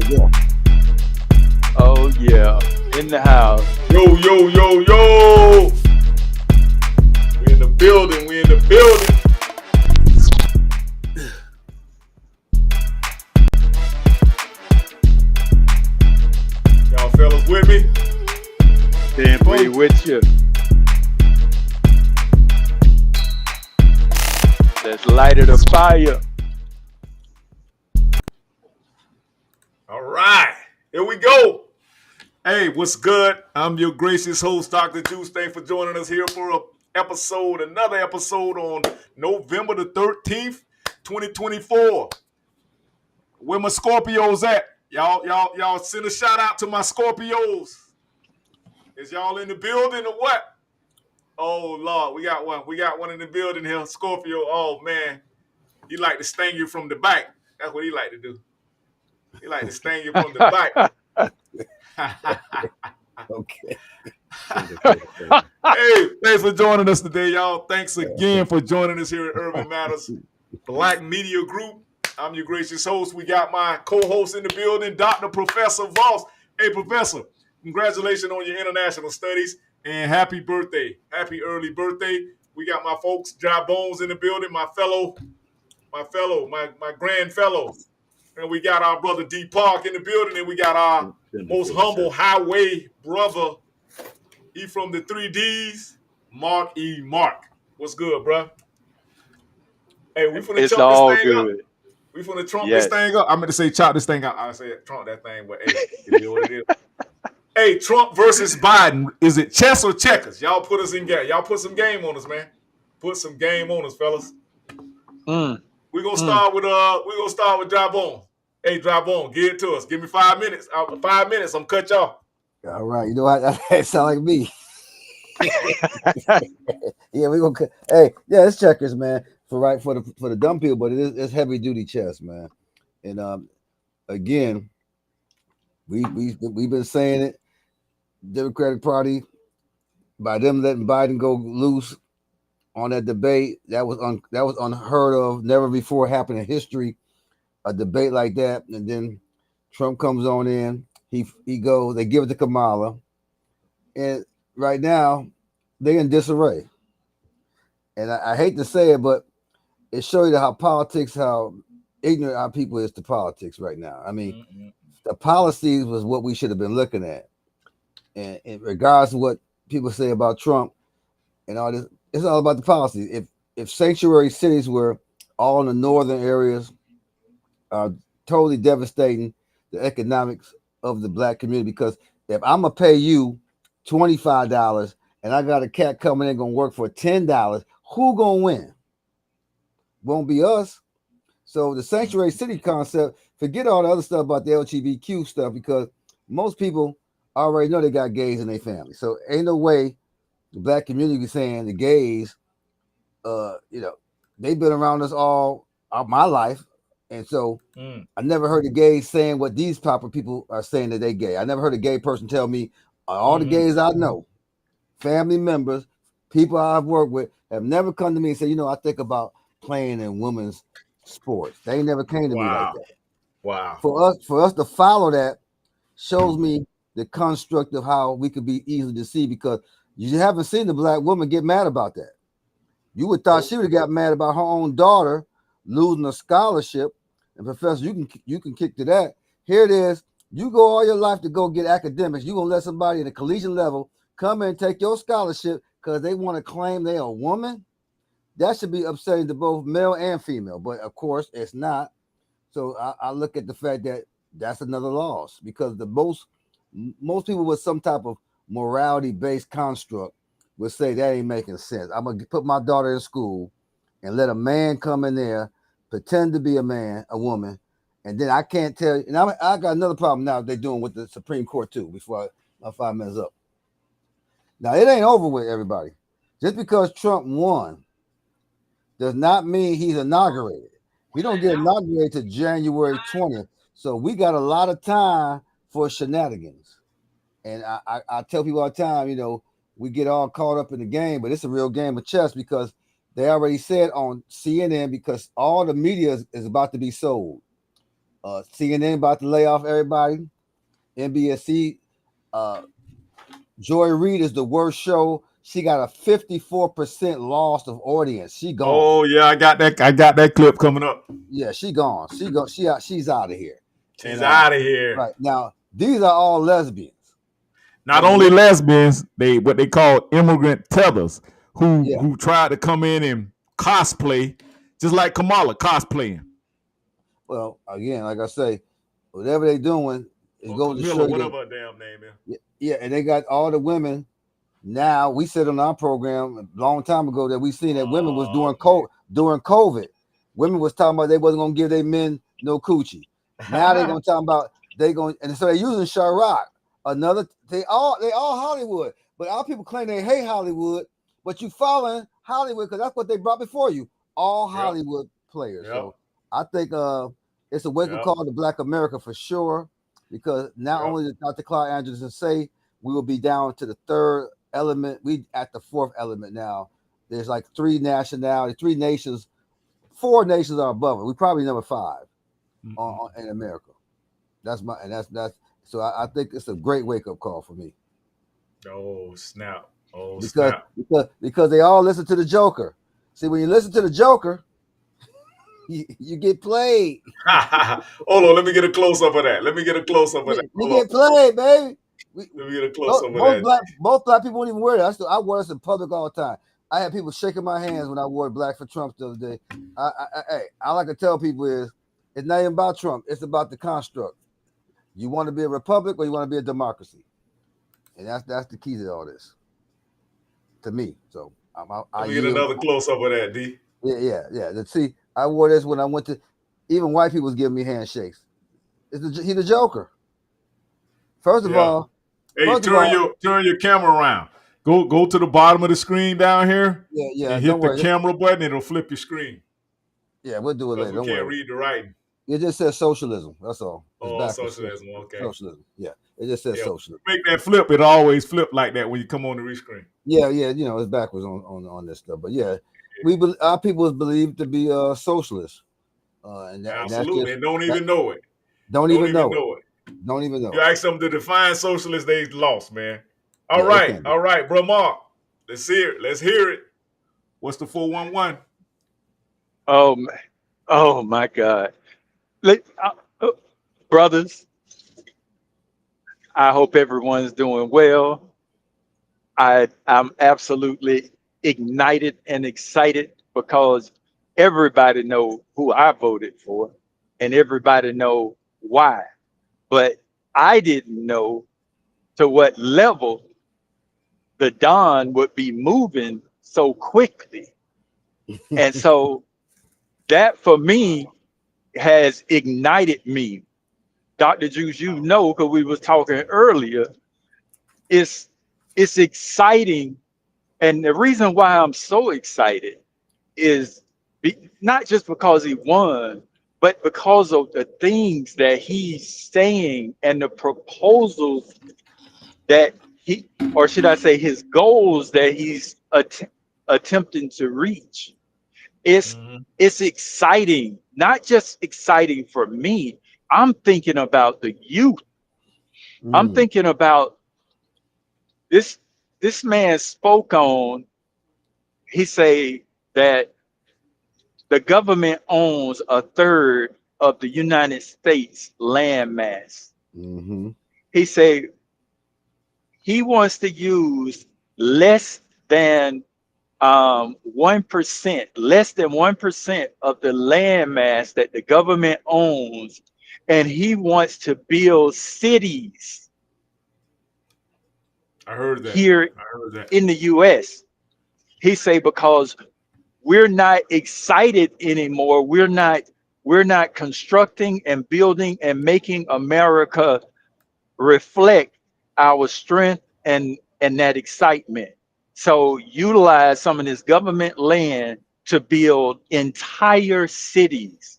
Yeah. Oh yeah, in the house. Yo, yo, yo, yo. We in the building. We in the building. Y'all fellas with me? We with you. Let's light it a fire. All right. Here we go. Hey, what's good? I'm your gracious host, Dr. Juice. Thanks for joining us here for another episode on November the 13th, 2024. Where my Scorpios at? Y'all send a shout out to my Scorpios. Is y'all in the building or what? Oh Lord, we got one. We got one in the building here. Scorpio. Oh man. He like to sting you from the back. That's what he like to do. He like to sting you from the back. Okay. Hey, thanks for joining us today, y'all. Thanks again for joining us here at Urban Matters Black Media Group. I'm your gracious host. We got my co-host in the building, Dr. Professor Voss. Hey, Professor, congratulations on your international studies and happy birthday. Happy early birthday. We got my folks, Dry Bones in the building, my grand fellow. And we got our brother D Park in the building, and we got our most humble highway brother. He from the 3Ds, Mark E. Mark. What's good, bro? Hey, we finna It's chop all this thing up. good. We finna trump Yes. this thing up. I meant to say chop this thing up. I said trump that thing, but hey, it is what it is. Hey, Trump versus Biden. Is it chess or checkers? Y'all put us in game. Y'all put some game on us, man. Put some game on us, fellas. We're gonna start with Dry Bone. Hey, Dry Bone, give it to us. Give me 5 minutes. 5 minutes, I'm cut y'all. All right. You know what? That sound like me. Yeah, we gonna. Hey, yeah, it's checkers, man. For the dumb people, but it's heavy duty chess, man. And again, we've been saying it. Democratic Party, by them letting Biden go loose on that debate, that was unheard of, never before happened in history. A debate like that, and then Trump comes on in. He goes. They give it to Kamala, and right now they in disarray. And I hate to say it, but it shows you how ignorant our people is to politics right now. I mean, the policies was what we should have been looking at. And in regards to what people say about Trump and all this, it's all about the policy. If sanctuary cities were all in the northern areas, are totally devastating the economics of the black community, because if I'm gonna pay you $25 and I got a cat coming in gonna work for $10, who gonna win? Won't be us. So the sanctuary city concept, forget all the other stuff about the LGBTQ stuff, because most people already know they got gays in their family. So ain't no way the black community be saying the gays, they've been around us all my life. And so I never heard the gays saying what these proper people are saying that they gay. I never heard a gay person tell me all the gays I know, family members, people I've worked with, have never come to me and said, I think about playing in women's sports. They never came to me like that. Wow. For us to follow that shows me the construct of how we could be easily deceived, because you haven't seen the black woman get mad about that. You would thought she would have got mad about her own daughter losing a scholarship. And Professor, you can kick to that. Here it is. You go all your life to go get academics. You're gonna let somebody at a collegiate level come and take your scholarship because they want to claim they're a woman? That should be upsetting to both male and female, but of course it's not. So I look at the fact that that's another loss, because most people with some type of morality-based construct would say that ain't making sense. I'm gonna put my daughter in school and let a man come in there, pretend to be a woman, and then I can't tell you. And I got another problem now they're doing with the Supreme Court too, before my 5 minutes up. Now, it ain't over with, everybody. Just because Trump won does not mean he's inaugurated. He don't get inaugurated to January 20th. So we got a lot of time for shenanigans. And I tell people all the time, we get all caught up in the game, but it's a real game of chess, because they already said on CNN, because all the media is about to be sold. CNN about to lay off everybody. NBC. Joy Reid is the worst show. She got a 54% loss of audience. She gone. Oh yeah, I got that clip coming up. Yeah, she gone. She's out of here. She's out of here. Right now, these are all lesbians. Not only lesbians, what they call immigrant tethers who tried to come in and cosplay, just like Kamala cosplaying. Well, again, like I say, whatever they doing is going to show whatever her damn name is. Yeah, and they got all the women. Now we said on our program a long time ago that we seen that women was doing COVID. Women was talking about they wasn't gonna give their men no coochie. Now they're gonna talk about and so they're using Chirac. They all Hollywood, but our people claim they hate Hollywood, but you following Hollywood because that's what they brought before you. All Hollywood players. So I think it's a wake up call to Black America for sure, because not only did Dr. Clyde Anderson say we will be down to the third element, we at the fourth element now. There's like 3 nationalities, 3 nations, 4 nations are above it. We probably number 5 in America. That's so I think it's a great wake up call for me. Oh snap! Because they all listen to the Joker. See, when you listen to the Joker, you get played. Hold on, let me get a close up of that. You get played, baby. Let me get a close up of that. Most black people won't even wear that. I wear this in public all the time. I had people shaking my hands when I wore Black for Trump the other day. I like to tell people it's not even about Trump. It's about the construct. You want to be a republic or you want to be a democracy, and that's the key to all this, to me. So I get another close up of that, D. Yeah. Let's see. I wore this when I went to. Even white people was giving me handshakes. He's the Joker. First of all, hey, turn your camera around. Go to the bottom of the screen down here. Yeah. And hit the camera button. It'll flip your screen. Yeah, we'll do it later. We can't read the writing. It just says socialism. That's all. Socialism. Okay. Socialism. Yeah, it just says socialism. Make that flip. It always flip like that when you come on the rescreen. Yeah. You know, it's backwards on this stuff. But yeah, our people is believed to be socialists. Absolutely, and don't even know it. Don't even know it. You ask them to define socialist, they lost, man. All right, bro, Mark. Let's hear it. What's the 411? Oh my God. Brothers, I hope everyone's doing well. I'm absolutely ignited and excited because everybody know who I voted for and everybody know why. But I didn't know to what level the Don would be moving so quickly. And so that for me has ignited me. Dr. Juice, you know, because we was talking earlier, it's exciting. And the reason why I'm so excited is not just because he won, but because of the things that he's saying and the proposals that or should I say his goals that he's attempting to reach. It's exciting, not just exciting for me. I'm thinking about the youth. I'm thinking about this man spoke on, he say that the government owns a third of the United States landmass. He said he wants to use less than 1%, less than 1% of the landmass that the government owns, and he wants to build cities. I heard that here in the U.S. He say because we're not excited anymore. We're not constructing and building and making America reflect our strength and that excitement. So utilize some of this government land to build entire cities,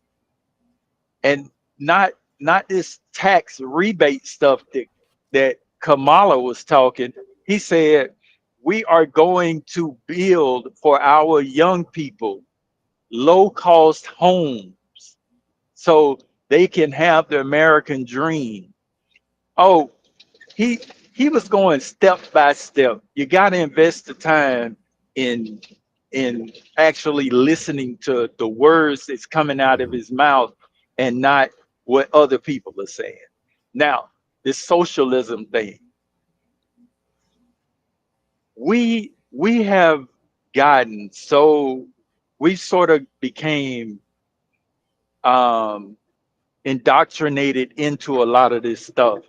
and not this tax rebate stuff that Kamala was talking. He said, we are going to build for our young people low-cost homes. So they can have the American dream. Oh, he he was going step by step. You got to invest the time in actually listening to the words that's coming out of his mouth and not what other people are saying. Now, this socialism thing, we have gotten so we sort of became um indoctrinated into a lot of this stuff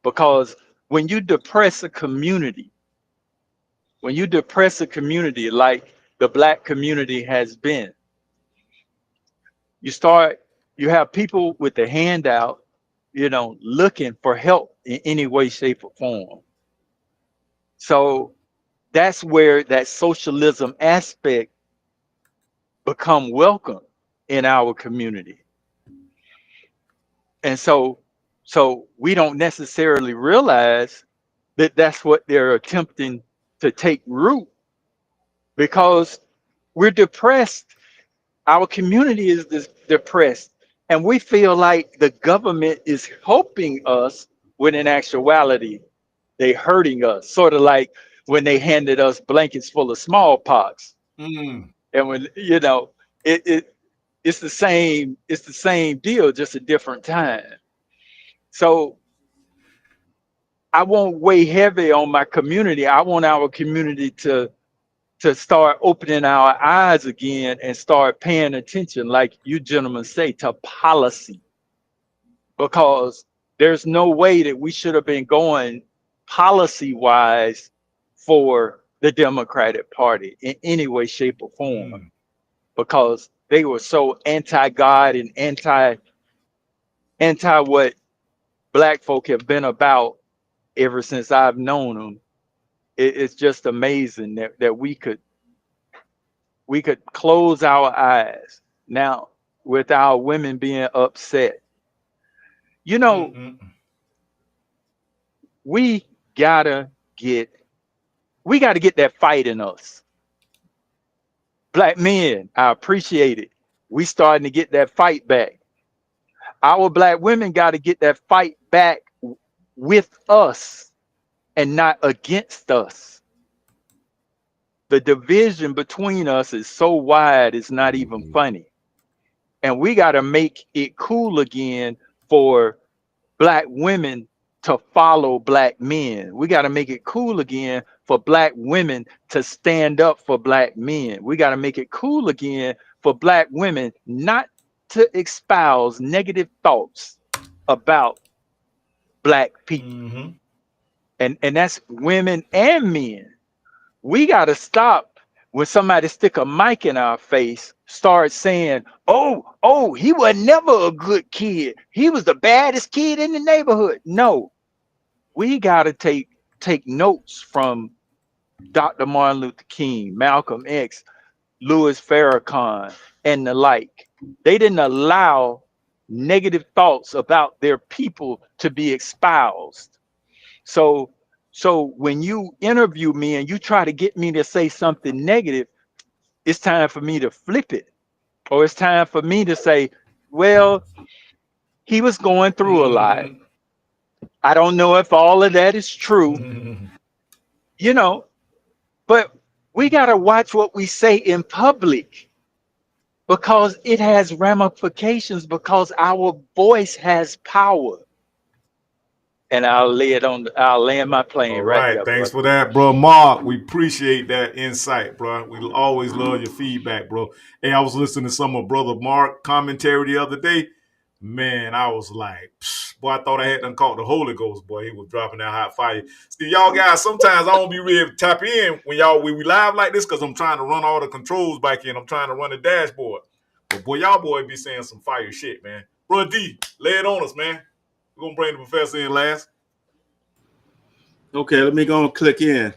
because when you depress a community, when you depress a community like the black community has been, you start, you have people with the handout, looking for help in any way, shape, or form. So that's where that socialism aspect become welcome in our community. And so we don't necessarily realize that that's what they're attempting to take root because we're depressed. Our community is depressed, and we feel like the government is helping us when in actuality they hurting us. Sort of like when they handed us blankets full of smallpox, Mm. and when it it's the same deal, just a different time. So I won't weigh heavy on my community. I want our community to start opening our eyes again and start paying attention, like you gentlemen say, to policy. Because there's no way that we should have been going policy wise for the Democratic Party in any way, shape, or form, Mm. because they were so anti-God and anti what black folk have been about ever since I've known them. It's just amazing that we could close our eyes now with our women being upset. You know, Mm. we gotta get we gotta get that fight in us. Black men, I appreciate it. We starting to get that fight back. Our black women got to get that fight back with us and not against us. The division between us is so wide, it's not even funny. And we got to make it cool again for black women to follow black men. We got to make it cool again for black women to stand up for black men. We got to make it cool again for black women not to espouse negative thoughts about black people. Mm-hmm. And that's women and men. We got to stop when somebody stick a mic in our face, start saying, oh, he was never a good kid. He was the baddest kid in the neighborhood. No, we got to take notes from Dr. Martin Luther King, Malcolm X, Louis Farrakhan, and the like. They didn't allow negative thoughts about their people to be espoused. So when you interview me and you try to get me to say something negative, it's time for me to flip it. Or it's time for me to say, well, he was going through a lot. Mm-hmm. I don't know if all of that is true, Mm-hmm. you know, but we got to watch what we say in public because it has ramifications, because our voice has power. And I'll land my All plane right right. there, Thanks brother. for that, bro. Mark, we appreciate that insight, bro. We always love your feedback, bro. Hey, I was listening to some of Brother Mark commentary the other day. Man, I was like, boy, I thought I had done caught the Holy Ghost, boy. He was dropping that hot fire. See, y'all guys, sometimes I don't be ready to tap in when we live like this because I'm trying to run all the controls back in. I'm trying to run the dashboard. But boy, y'all boy be saying some fire shit, man. Bro D, lay it on us, man. We're gonna bring the professor in last. Okay, let me go and click in.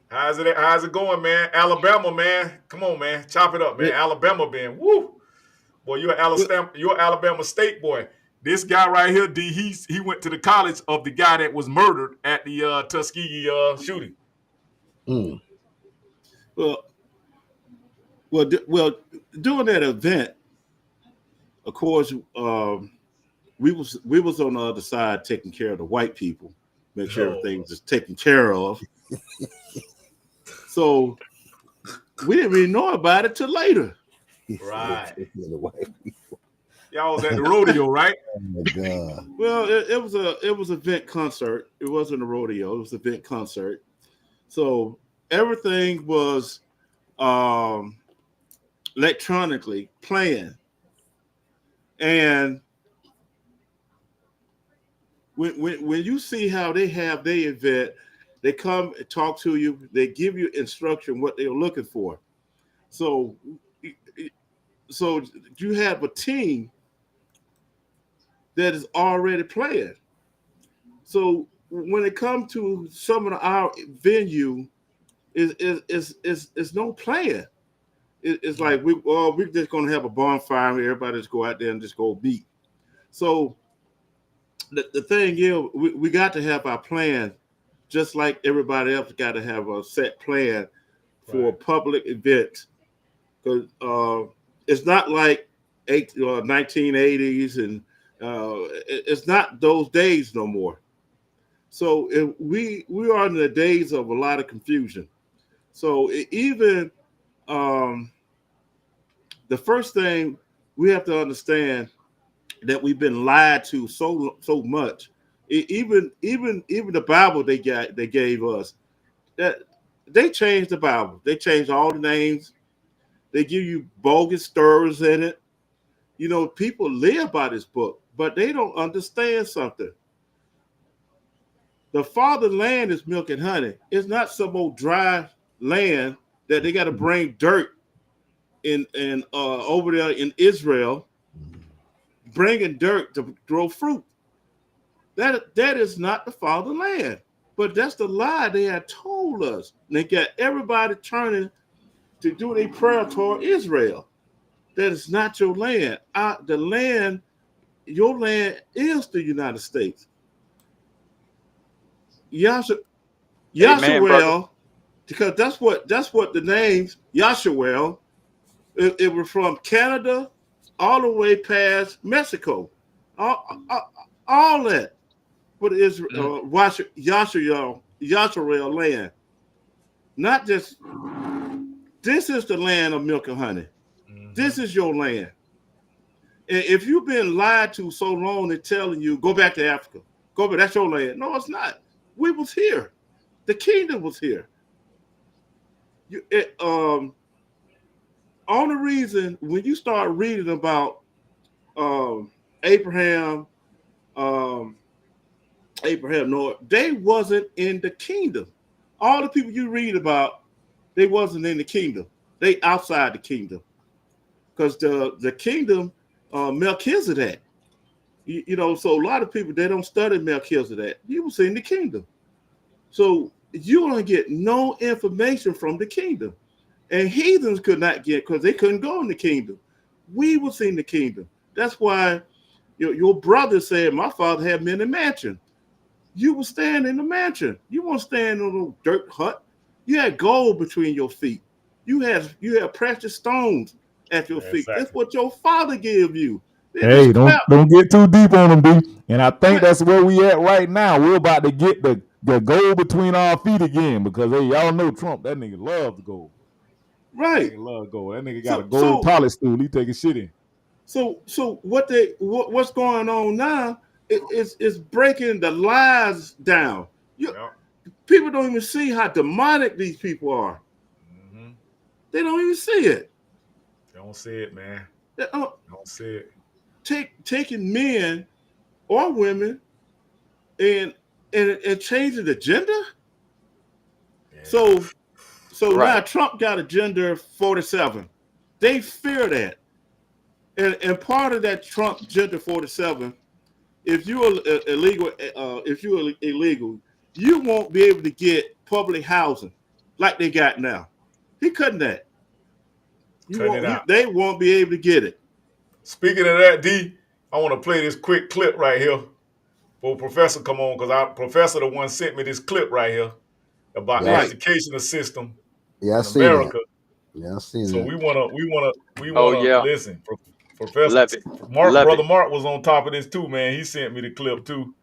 How's it going, man? Alabama, man. Come on, man. Chop it up, man. It- Alabama, man. Woo. Boy, you're Alabama State boy. This guy right here, D, he went to the college of the guy that was murdered at the Tuskegee shooting. Mm. Well, well, during that event, of course, we was on the other side taking care of the white people, make sure No. everything was taken care of. So we didn't really know about it till later. Right. The wife. Y'all was at the rodeo, right? Oh my God. Well, it was an event concert. It wasn't a rodeo. It was an event concert. So everything was electronically playing, and when you see how they have their event, they come and talk to you. They give you instruction what they're looking for. So you have a team that is already playing. So when it comes to some of our venue, it's no playing. It's like we're just gonna have a bonfire. Everybody just go out there and just go beat. So the thing is, we got to have our plan, just like everybody else got to have a set plan for public events. Because it's not like 1980s, and it's not those days no more. So we are in the days of a lot of confusion. So even the first thing we have to understand that we've been lied to so much. Even the Bible they gave us, that they changed the Bible. They changed all the names. They give you bogus stories in it. You know, people live by this book, but they don't understand something. The fatherland is milk and honey. It's not some old dry land that they got to bring dirt in over there in Israel, bringing dirt to grow fruit. That is not the fatherland. But that's the lie they had told us. And they got everybody turning to do their prayer toward Israel. That is not your land. The land, your land is the United States. Yasharel, because that's what the names Yasharel. It was from Canada all the way past Mexico, all that. What is Yasharel land? Not just. This is the land of milk and honey. Mm-hmm. This is your land. And if you've been lied to so long, they're telling you, go back to Africa. Go back, that's your land. No, it's not. We was here. The kingdom was here. Only reason, when you start reading about Abraham, Noah, they wasn't in the kingdom. All the people you read about, they wasn't in the kingdom. They outside the kingdom. Because the kingdom, Melchizedek, you know, so a lot of people, they don't study Melchizedek. He was in the kingdom. So you don't get no information from the kingdom. And heathens could not get, because they couldn't go in the kingdom. We was in the kingdom. That's why your brother said, my father had many mansions. You were staying in the mansion. You weren't staying in a little dirt hut. You had gold between your feet. You had precious stones at your feet. Exactly. That's what your father gave you. Hey, don't get too deep on them, B. And I think that's where we at right now. We're about to get the gold between our feet again, because hey, y'all know Trump, that nigga loves the gold. Right. That nigga love gold. That nigga got a gold toilet stool. He taking shit in. So what's going on now is breaking the lies down. People don't even see how demonic these people are. Mm-hmm. They don't even see it. They don't see it, man. They don't see it. Taking men or women and changing the gender. Yeah. So right. Now Trump got a gender 47. They fear that. And part of that Trump gender 47, if you're illegal, you won't be able to get public housing like they got now. He cutting that. They won't be able to get it. Speaking of that, D, I want to play this quick clip right here for Professor come on, because Professor the one sent me this clip right here about the educational system in America. Yeah, I see so that. we wanna listen. Professor Love it. Mark, Love brother it. Mark was on top of this too, man. He sent me the clip too.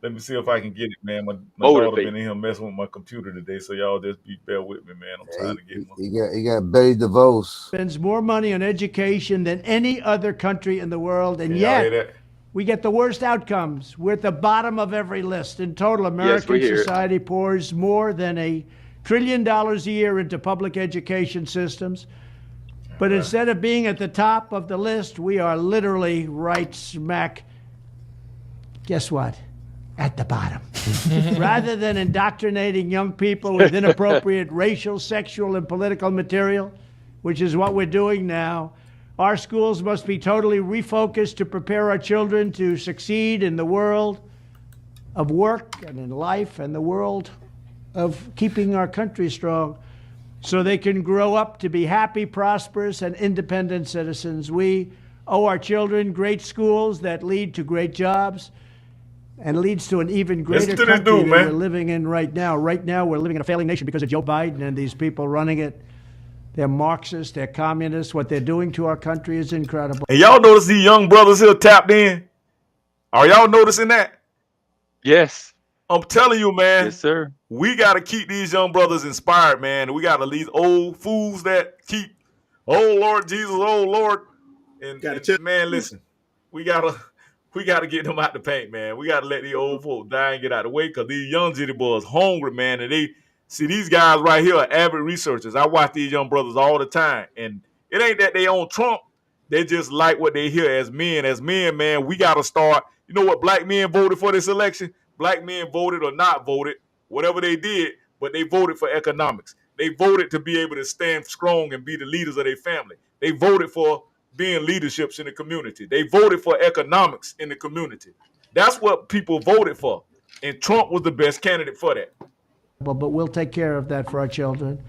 Let me see if I can get it, man. My daughter Motivate. been in here messing with my computer today, so y'all just bear with me, man. I'm trying to get my. He got Betty DeVos. Spends more money on education than any other country in the world, and Can y'all hear yet that? we get the worst outcomes. We're at the bottom of every list. In total, Yes, American we hear it. society pours more than $1 trillion a year into public education systems. But instead of being at the top of the list, we are literally right smack, guess what? At the bottom. Rather than indoctrinating young people with inappropriate racial, sexual, and political material, which is what we're doing now, our schools must be totally refocused to prepare our children to succeed in the world of work and in life and the world of keeping our country strong, so they can grow up to be happy, prosperous, and independent citizens. We owe our children great schools that lead to great jobs and leads to an even greater Listen to this country dude, than man. we're living in right now. Right now, we're living in a failing nation because of Joe Biden and these people running it. They're Marxists, they're communists. What they're doing to our country is incredible. And y'all notice these young brothers here tapped in? Are y'all noticing that? Yes. I'm telling you, man. Yes, sir. We got to keep these young brothers inspired, man. We got to leave old fools that keep, oh Lord Jesus, oh Lord. And man, listen, we gotta get them out the paint, man. We gotta let these old folks die and get out of the way, because these young jitty boys hungry, man. And they see these guys right here are avid researchers. I watch these young brothers all the time, and it ain't that they on Trump. They just like what they hear as men. As men, man, we gotta start. You know what black men voted for this election? Black men voted or not voted, whatever they did, but they voted for economics. They voted to be able to stand strong and be the leaders of their family. They voted for being leaderships in the community. They voted for economics in the community. That's what people voted for. And Trump was the best candidate for that. But we'll take care of that for our children.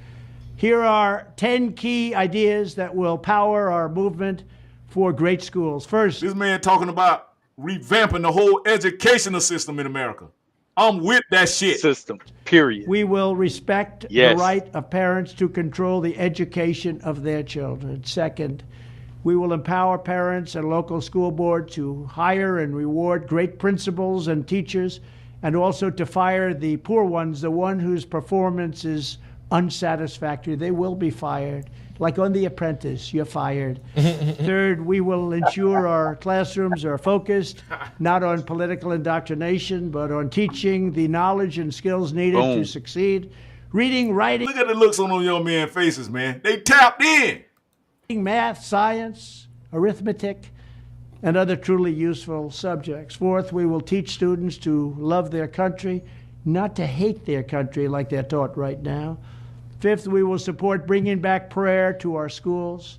Here are 10 key ideas that will power our movement for great schools. First, This man talking about revamping the whole educational system in America. I'm with that shit. System. Period. we will respect Yes. the right of parents to control the education of their children. Second, we will empower parents and local school board to hire and reward great principals and teachers, and also to fire the poor ones, the one whose performance is unsatisfactory. They will be fired. Like on The Apprentice, you're fired. Third, we will ensure our classrooms are focused not on political indoctrination, but on teaching the knowledge and skills needed to Boom. succeed. Reading, writing, Look at the looks on those young men's faces, man. They tapped in. math, science, arithmetic, and other truly useful subjects. Fourth, we will teach students to love their country, not to hate their country like they're taught right now. Fifth, we will support bringing back prayer to our schools.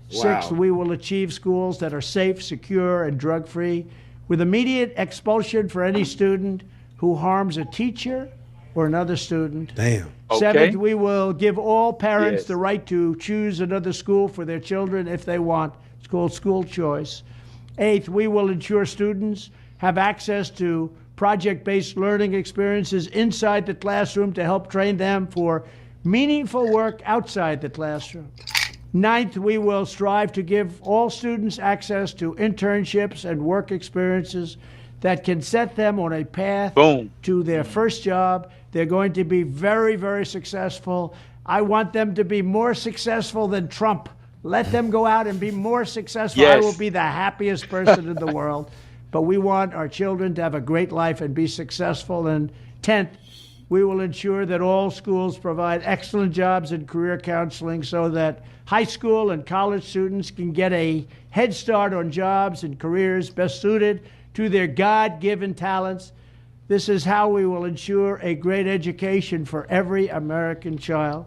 Sixth, we will achieve schools that are safe, secure, and drug-free, with immediate expulsion for any student who harms a teacher or another student. Damn. Seventh, Okay. we will give all parents Yes. the right to choose another school for their children if they want. It's called school choice. Eighth, we will ensure students have access to project-based learning experiences inside the classroom to help train them for meaningful work outside the classroom. Ninth, we will strive to give all students access to internships and work experiences that can set them on a path Boom. to their first job. They're going to be very, very successful. I want them to be more successful than Trump. Let them go out and be more successful. I Yes. will be the happiest person in the world. But we want our children to have a great life and be successful. And 10th, we will ensure that all schools provide excellent jobs and career counseling so that high school and college students can get a head start on jobs and careers best suited to their God-given talents. This is how we will ensure a great education for every American child.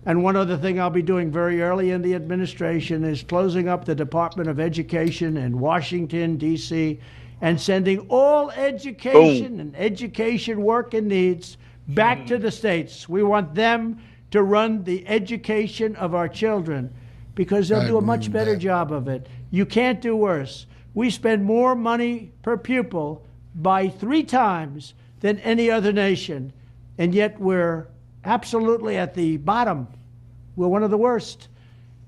And one other thing I'll be doing very early in the administration is closing up the Department of Education in Washington, D.C., and sending all education and education work and needs back to the states. We want them to run the education of our children because they'll do a much better job of it. You can't do worse. We spend more money per pupil by 3 times than any other nation, and yet we're absolutely at the bottom. We're one of the worst.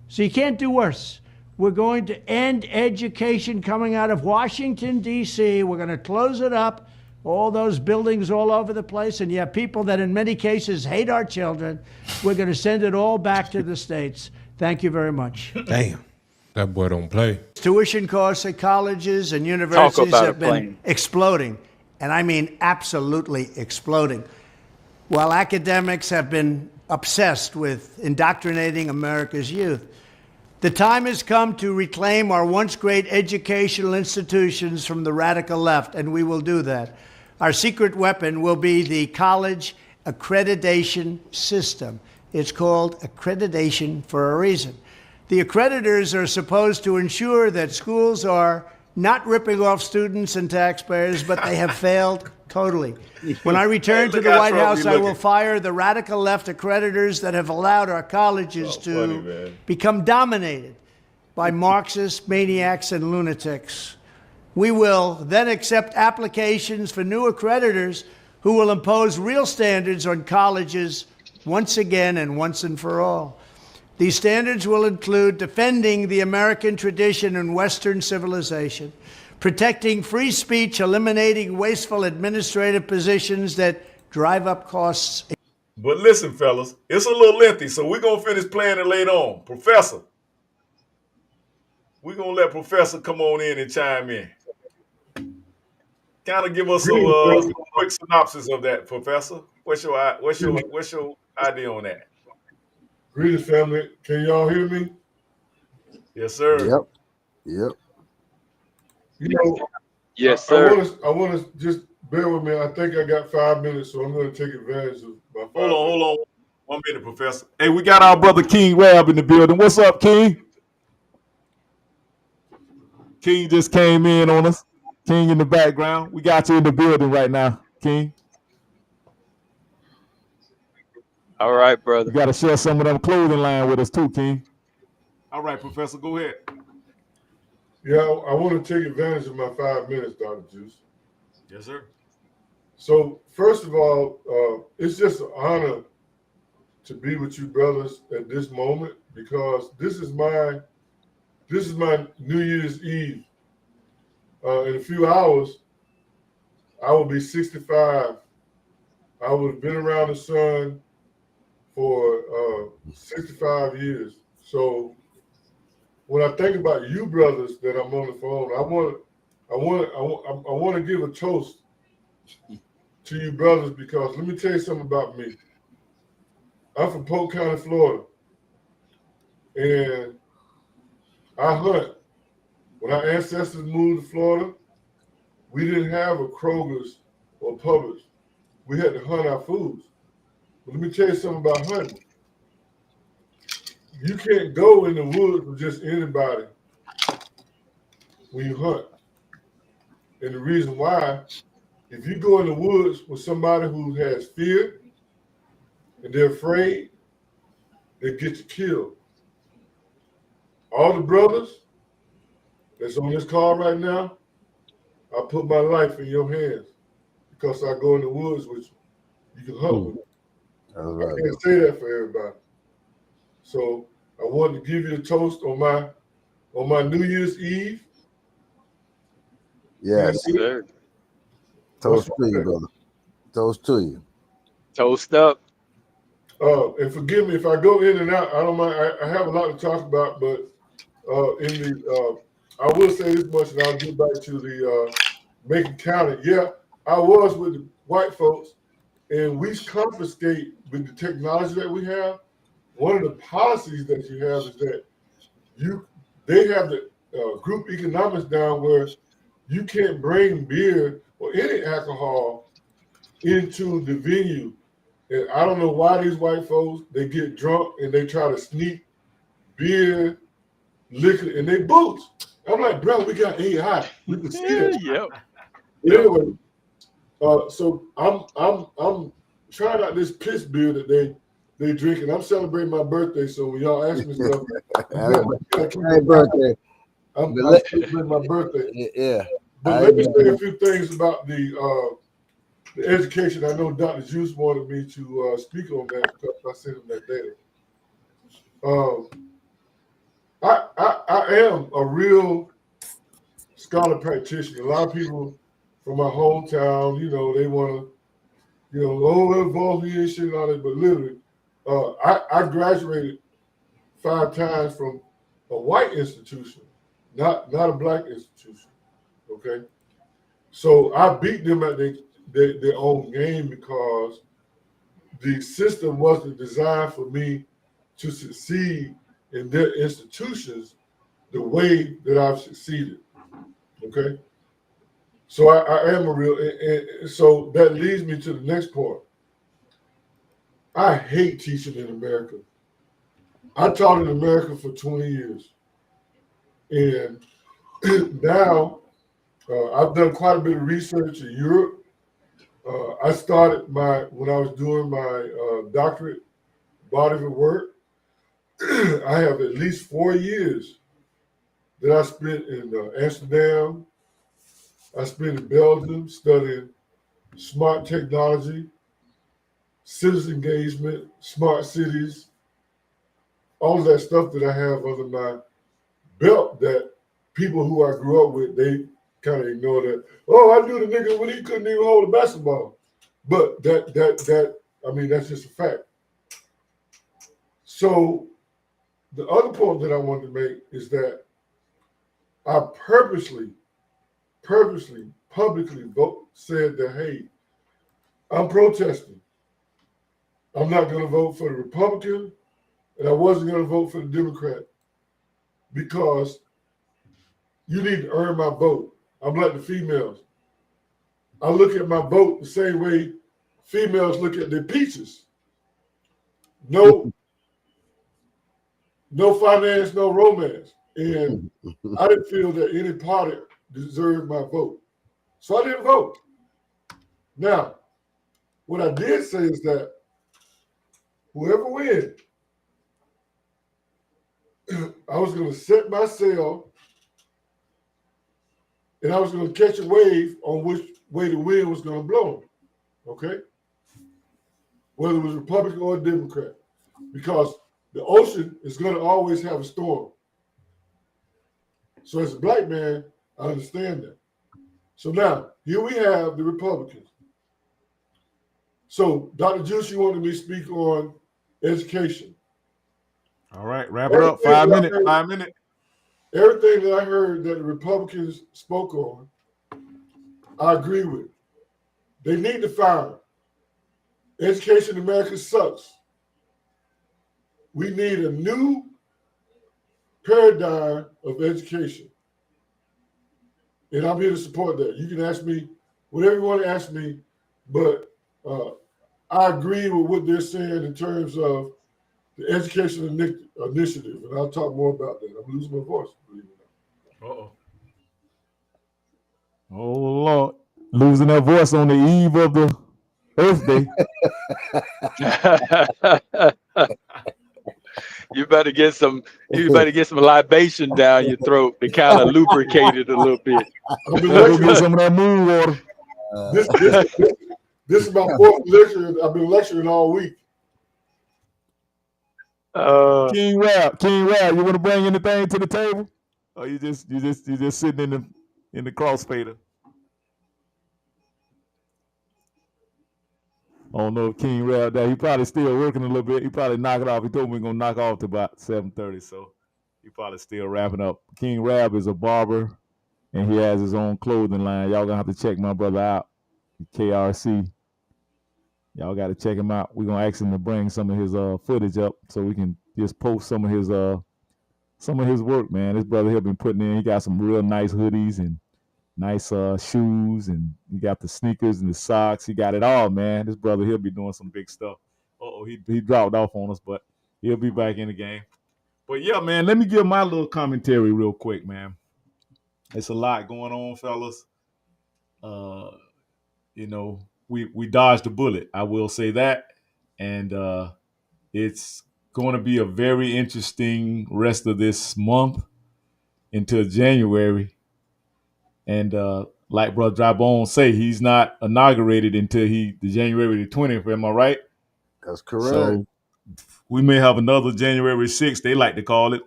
So you can't do worse. We're going to end education coming out of Washington, D.C. We're going to close it up, all those buildings all over the place. And you have people that in many cases hate our children. We're going to send it all back to the states. Thank you very much. Damn. That boy don't play. Tuition costs at colleges and universities about have a been plane. exploding. And I mean absolutely exploding. While academics have been obsessed with indoctrinating America's youth, the time has come to reclaim our once great educational institutions from the radical left, and we will do that. Our secret weapon will be the college accreditation system. It's called accreditation for a reason. The accreditors are supposed to ensure that schools are not ripping off students and taxpayers, but they have failed totally. When I return to Look the how White Trump House, be I will looking. fire the radical left accreditors that have allowed our colleges to funny, man. become dominated by Marxists, maniacs, and lunatics. We will then accept applications for new accreditors who will impose real standards on colleges once again and once and for all. These standards will include defending the American tradition and Western civilization, protecting free speech, eliminating wasteful administrative positions that drive up costs. But listen, fellas, it's a little lengthy, so we're going to finish playing it later on. Professor, we're going to let Professor come on in and chime in. Kind of give us a quick synopsis of that, Professor. What's your idea on that? Greetings, family. Can y'all hear me? Yes, sir. Yep. Yep. You know, Yes, sir. I want to just bear with me. I think I got 5 minutes, so I'm going to take advantage of my 5 minutes. Hold on. 1 minute, Professor. Hey, we got our brother King Rab in the building. What's up, King? King just came in on us. King in the background. We got you in the building right now, King. All right, brother. You got to share some of them clothing line with us too, King. All right, Professor, go ahead. Yeah, I want to take advantage of my 5 minutes, Dr. Juice. Yes, sir. So, first of all, it's just an honor to be with you brothers at this moment because this is my New Year's Eve. In a few hours, I will be 65. I would have been around the sun for 65 years. So when I think about you brothers that I'm on the phone, I want to give a toast to you brothers because let me tell you something about me. I'm from Polk County, Florida, and I hunt. When our ancestors moved to Florida, we didn't have a Kroger's or Publix. We had to hunt our foods. But let me tell you something about hunting. You can't go in the woods with just anybody when you hunt. And the reason why, if you go in the woods with somebody who has fear and they're afraid, they get you killed. All the brothers that's on this call right now, I put my life in your hands because I go in the woods with you. You can hunt with me. That's I right. can't say that for everybody. So I wanted to give you a toast on my New Year's Eve. Yes. Yes, sir. Toast to you, brother. Toast to you. Toast up. And forgive me if I go in and out. I don't mind. I have a lot to talk about, but I will say this much, and I'll get back to the Macon County. Yeah, I was with the white folks, and we confiscate with the technology that we have. One of the policies that you have is that they have the group economics down where you can't bring beer or any alcohol into the venue. And I don't know why these white folks, they get drunk and they try to sneak beer, liquor in their boots. I'm like, bro, we got AI. We can see it. Yep. Anyway, so I'm trying out this piss beer that they drink, and I'm celebrating my birthday. So when y'all ask me stuff, Happy birthday. I'm celebrating my birthday. Yeah. But let me say a few things about the education. I know Dr. Juice wanted me to speak on that because I sent him that data. I am a real scholar practitioner. A lot of people from my hometown, they want to, involve me and shit and all that. But literally, I graduated 5 times from a white institution, not a black institution. Okay, so I beat them at their own game because the system wasn't designed for me to succeed in their institutions the way that I've succeeded. Okay, so I am a real, and so that leads me to the next part. I hate teaching in America. I taught in America for 20 years, and now I've done quite a bit of research in Europe. I started when I was doing my doctorate body of work. I have at least 4 years that I spent in Amsterdam. I spent in Belgium studying smart technology, citizen engagement, smart cities, all of that stuff that I have under my belt that people who I grew up with, they kind of ignore that. Oh, I knew the nigga when he couldn't even hold a basketball. But that's just a fact. So the other point that I wanted to make is that I purposely, publicly said that, hey, I'm protesting. I'm not going to vote for the Republican, and I wasn't going to vote for the Democrat because you need to earn my vote. I'm like the females. I look at my vote the same way females look at their peaches. No finance, no romance. And I didn't feel that any party deserved my vote. So I didn't vote. Now, what I did say is that whoever wins, I was going to set my sail and I was going to catch a wave on which way the wind was going to blow. Okay? Whether it was Republican or Democrat. Because the ocean is going to always have a storm. So as a black man, I understand that. So now, here we have the Republicans. So, Dr. Juice, you wanted me to speak on education. All right, wrap it up. 5 minutes. 5 minutes. Everything that I heard that the Republicans spoke on, I agree with. They need to fire. Education in America sucks. We need a new paradigm of education. And I'm here to support that. You can ask me whatever you want to ask me, but I agree with what they're saying in terms of the education initiative, and I'll talk more about that. I'm losing my voice, believe it or not. Uh-oh. Oh, Lord. Losing that voice on the eve of the Earth Day. You better get some libation down your throat to kind of lubricate it a little bit. Go get some of that moon water. This is my fourth lecture. I've been lecturing all week. King Rap, you want to bring anything to the table? Or you just sitting in the crossfader? I don't know if King Rap that he probably still working a little bit. He probably knock it off. He told me he's gonna knock off to about 7:30, so he probably still wrapping up. King Rap is a barber and he has his own clothing line. Y'all gonna have to check my brother out. KRC. Y'all gotta check him out. We're gonna ask him to bring some of his footage up so we can just post some of his work, man. This brother here been putting in, he got some real nice hoodies and nice shoes, and he got the sneakers and the socks. He got it all, man. This brother, he'll be doing some big stuff. He dropped off on us, but he'll be back in the game. But yeah, man, let me give my little commentary real quick, man. It's a lot going on, fellas. We dodged a bullet. I will say that. And it's going to be a very interesting rest of this month until January. And like Brother Dry Bones say, he's not inaugurated until the January the 20th. Am I right? That's correct. So we may have another January 6th, they like to call it.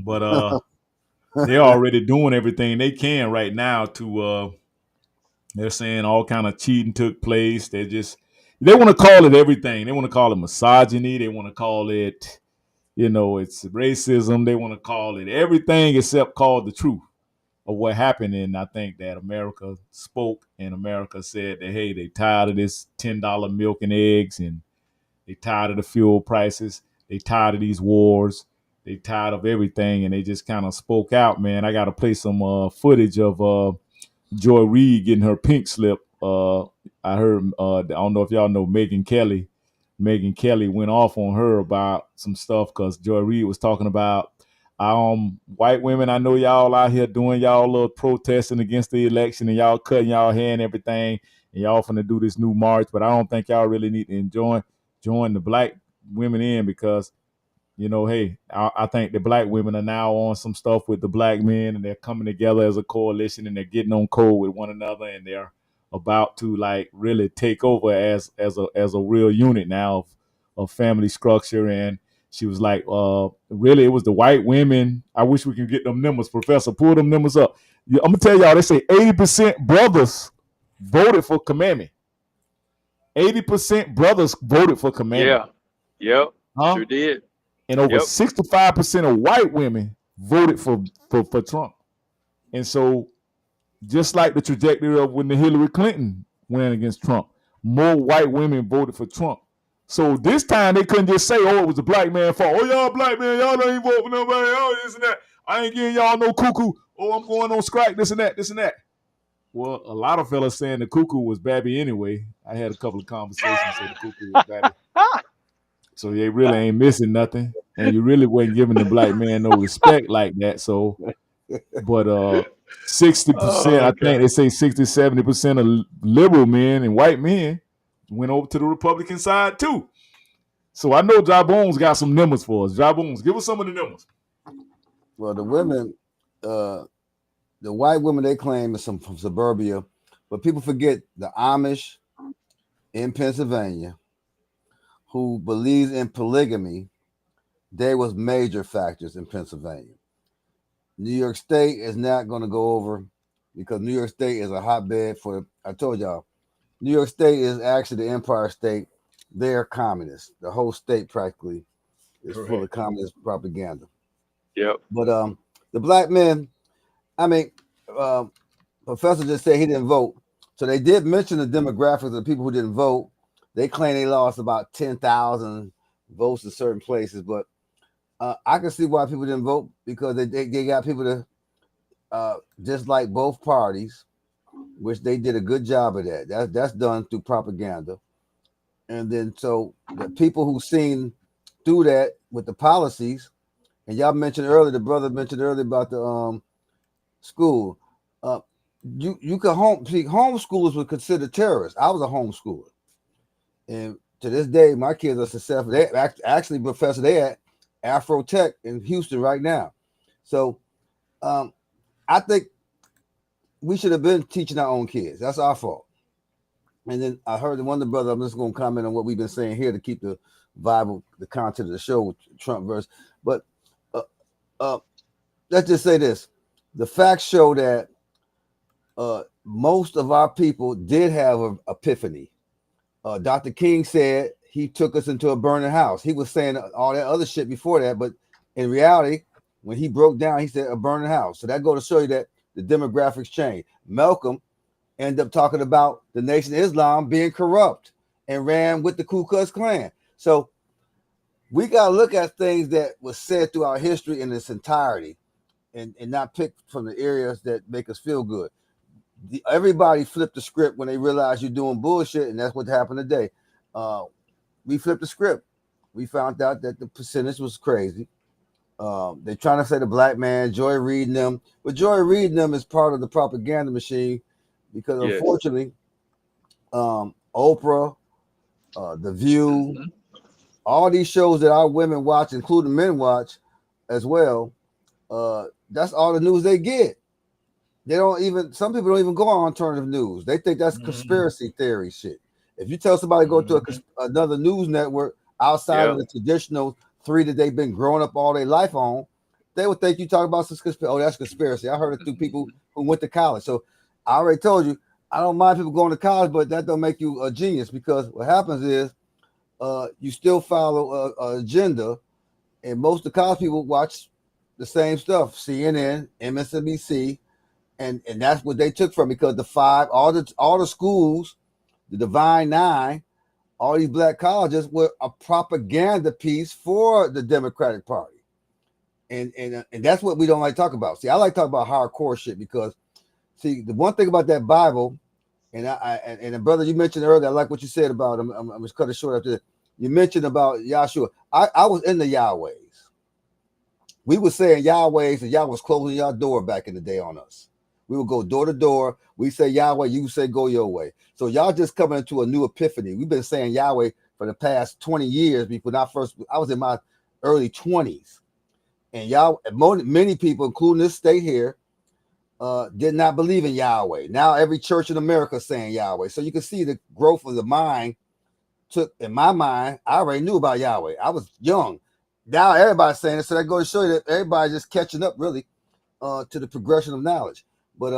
but they're already doing everything they can right now to. They're saying all kind of cheating took place. They want to call it everything. They want to call it misogyny. They want to call it, it's racism. They want to call it everything except call the truth of what happened. And I think that America spoke, and America said that, hey, they tired of this $10 milk and eggs, and they tired of the fuel prices. They tired of these wars. They tired of everything, and they just kind of spoke out, man. I got to play some footage of Joy Reid getting her pink slip. I heard, I don't know if y'all know Megyn Kelly. Megyn Kelly went off on her about some stuff because Joy Reid was talking about white women. I know y'all out here doing y'all little protesting against the election, and y'all cutting y'all hair and everything, and y'all finna do this new march, but I don't think y'all really need to join the black women in because, hey, I think the black women are now on some stuff with the black men, and they're coming together as a coalition, and they're getting on code with one another, and they're about to like really take over as a real unit now of family structure. And she was like, really, it was the white women. I wish we could get them numbers, Professor. Pull them numbers up. I'm gonna tell y'all, they say 80% brothers voted for Kamami. 80% brothers voted for Kamami. Yeah. Yep. Huh? Sure did. And over 65% of white women voted for Trump. And so, just like the trajectory of when the Hillary Clinton went against Trump, more white women voted for Trump. So this time they couldn't just say, oh, it was the black man fault. Oh, y'all black man, y'all don't even vote for nobody. Oh, this and that. I ain't giving y'all no cuckoo. Oh, I'm going on strike, this and that, this and that. Well, a lot of fellas saying the cuckoo was Babby anyway. I had a couple of conversations saying the cuckoo was Babby. So they really ain't missing nothing. And you really wasn't giving the black man no respect like that. So, but 60%, I think they say 60, 70% of liberal men and white men went over to the Republican side too. So I know Jai Bones got some numbers for us. Jai Bones, give us some of the numbers. Well, the women, the white women they claim is from suburbia, but people forget the Amish in Pennsylvania who believes in polygamy. They was major factors in Pennsylvania. New York State is not going to go over because New York State is a hotbed for, I told y'all, New York State is actually the Empire State. They're communists. The whole state practically is full of communist propaganda. Yep. But the black men, I mean, Professor just said he didn't vote. So they did mention the demographics of the people who didn't vote. They claim they lost about 10,000 votes in certain places, but I can see why people didn't vote because they got people to dislike both parties, which they did a good job of that. That's done through propaganda. And then so the people who seen through that with the policies, and y'all mentioned earlier, the brother mentioned earlier about the school. You could homeschoolers were considered terrorists. I was a homeschooler. And to this day, my kids are successful. They actually, Professor, they at Afro Tech in Houston right now. So I think we should have been teaching our own kids. That's our fault. And then I heard one of the brothers, I'm just going to comment on what we've been saying here to keep the vibe of the content of the show with Trump verse. But let's just say this. The facts show that most of our people did have an epiphany. Dr. King said he took us into a burning house. He was saying all that other shit before that, but in reality, when he broke down, he said a burning house. So that goes to show you that the demographics change. Malcolm ended up talking about the Nation of Islam being corrupt and ran with the Ku Klux Klan. So we got to look at things that was said throughout history in its entirety and not pick from the areas that make us feel good. Everybody flipped the script when they realized you're doing bullshit, and that's what happened today. We flipped the script. We found out that the percentage was crazy. They're trying to say the black man, Joy Reid and them, but Joy Reid and them is part of the propaganda machine because unfortunately, Oprah, The View, all these shows that our women watch, including men watch as well, that's all the news they get. They don't even, some people don't even go on alternative news. They think that's conspiracy theory shit. If you tell somebody to go to another news network outside of the traditional three that they've been growing up all their life on, they would think you talk about some conspiracy. Oh, that's conspiracy. I heard it through people who went to college. So I already told you, I don't mind people going to college, but that don't make you a genius, because what happens is you still follow a agenda, and most of the college people watch the same stuff: CNN, MSNBC, and that's what they took from, because all the schools, the Divine Nine, all these black colleges were a propaganda piece for the Democratic Party, and that's what we don't like to talk about. See, I like to talk about hardcore shit, because see, the one thing about that Bible, and brother, you mentioned earlier, I like what you said about him. I'm just cut it short after that. You mentioned about Yahshua. I was in the Yahwehs. We were saying Yahwehs, and y'all was closing your door back in the day on us. We would go door to door. We say Yahweh, you say go your way. So y'all just coming into a new epiphany. We've been saying Yahweh for the past 20 years. Before I was in my early 20s, and y'all, many people, including this state here, did not believe in Yahweh. Now every church in America is saying Yahweh. So you can see the growth of the mind. In my mind, I already knew about Yahweh. I was young. Now everybody's saying it, so that goes to show you that everybody's just catching up really to the progression of knowledge. But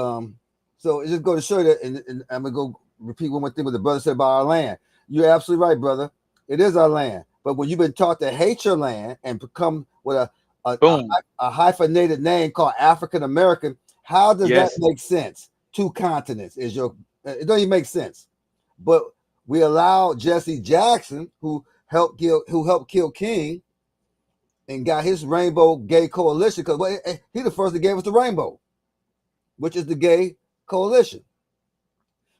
so it just goes to show you that, and I'm gonna go repeat one more thing what the brother said about our land. You're absolutely right, brother. It is our land. But when you've been taught to hate your land and become with a hyphenated name called African American, how does that make sense? 2 continents is it don't even make sense. But we allow Jesse Jackson, who helped kill King, and got his Rainbow Gay Coalition, because he the first that gave us the rainbow, which is the Gay Coalition.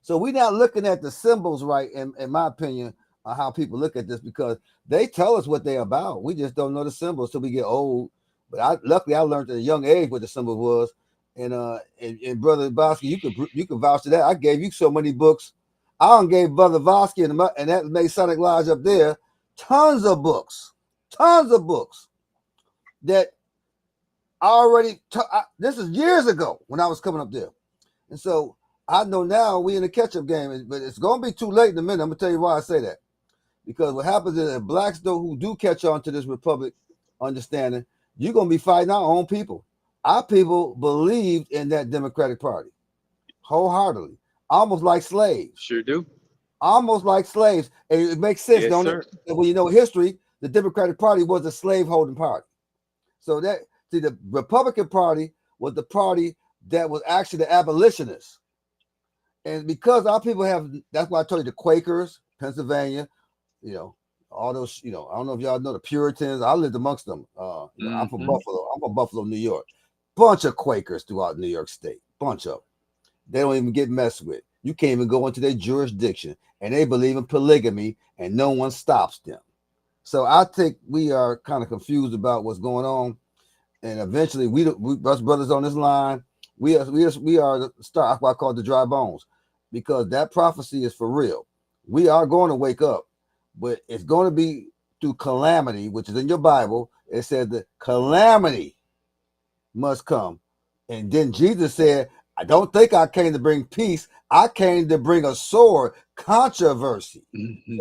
So we're not looking at the symbols right, in my opinion, on how people look at this, because they tell us what they're about. We just don't know the symbols till we get old. But luckily I learned at a young age what the symbol was. And Brother Bosky, you can vouch to that. I gave you so many books. I done gave Brother Vosky and that Masonic Lodge up there tons of books that this is years ago when I was coming up there. And so I know now we in a catch-up game, but it's going to be too late in a minute. I'm going to tell you why I say that. Because what happens is that blacks, though, who do catch on to this Republic understanding, you're going to be fighting our own people. Our people believed in that Democratic Party wholeheartedly. Almost like slaves. Sure do. Almost like slaves. And it makes sense, Yes, don't sir. it? And when you know history, the Democratic Party was a slave-holding party. So the Republican Party was the party that was actually the abolitionists. And because our people that's why I told you the Quakers, Pennsylvania, all those, I don't know if y'all know the Puritans. I lived amongst them. I'm from Buffalo. I'm from Buffalo, New York. Bunch of Quakers throughout New York State. Bunch of them. They don't even get messed with. You can't even go into their jurisdiction, and they believe in polygamy, and no one stops them. So I think we are kind of confused about what's going on, and eventually, us brothers on this line, we are the start. What I call the dry bones, because that prophecy is for real. We are going to wake up, but it's going to be through calamity, which is in your Bible. It said that calamity must come, and then Jesus said, I don't think I came to bring peace. I came to bring a sword, controversy.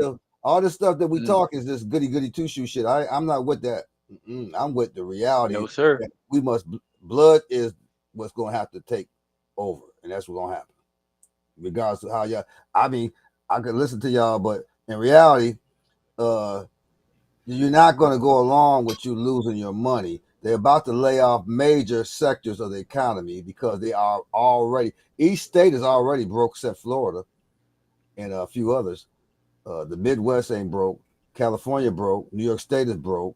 So all this stuff that we talk is this goody two-shoe shit. I'm not with that. I'm with the reality. No, sir. We must, blood is what's going to have to take over. And that's what's going to happen. Regardless of how y'all, I could listen to y'all, but in reality, you're not going to go along with you losing your money. They're about to lay off major sectors of the economy because they are already, each state is already broke except Florida and a few others. The Midwest ain't broke. California broke. New York State is broke.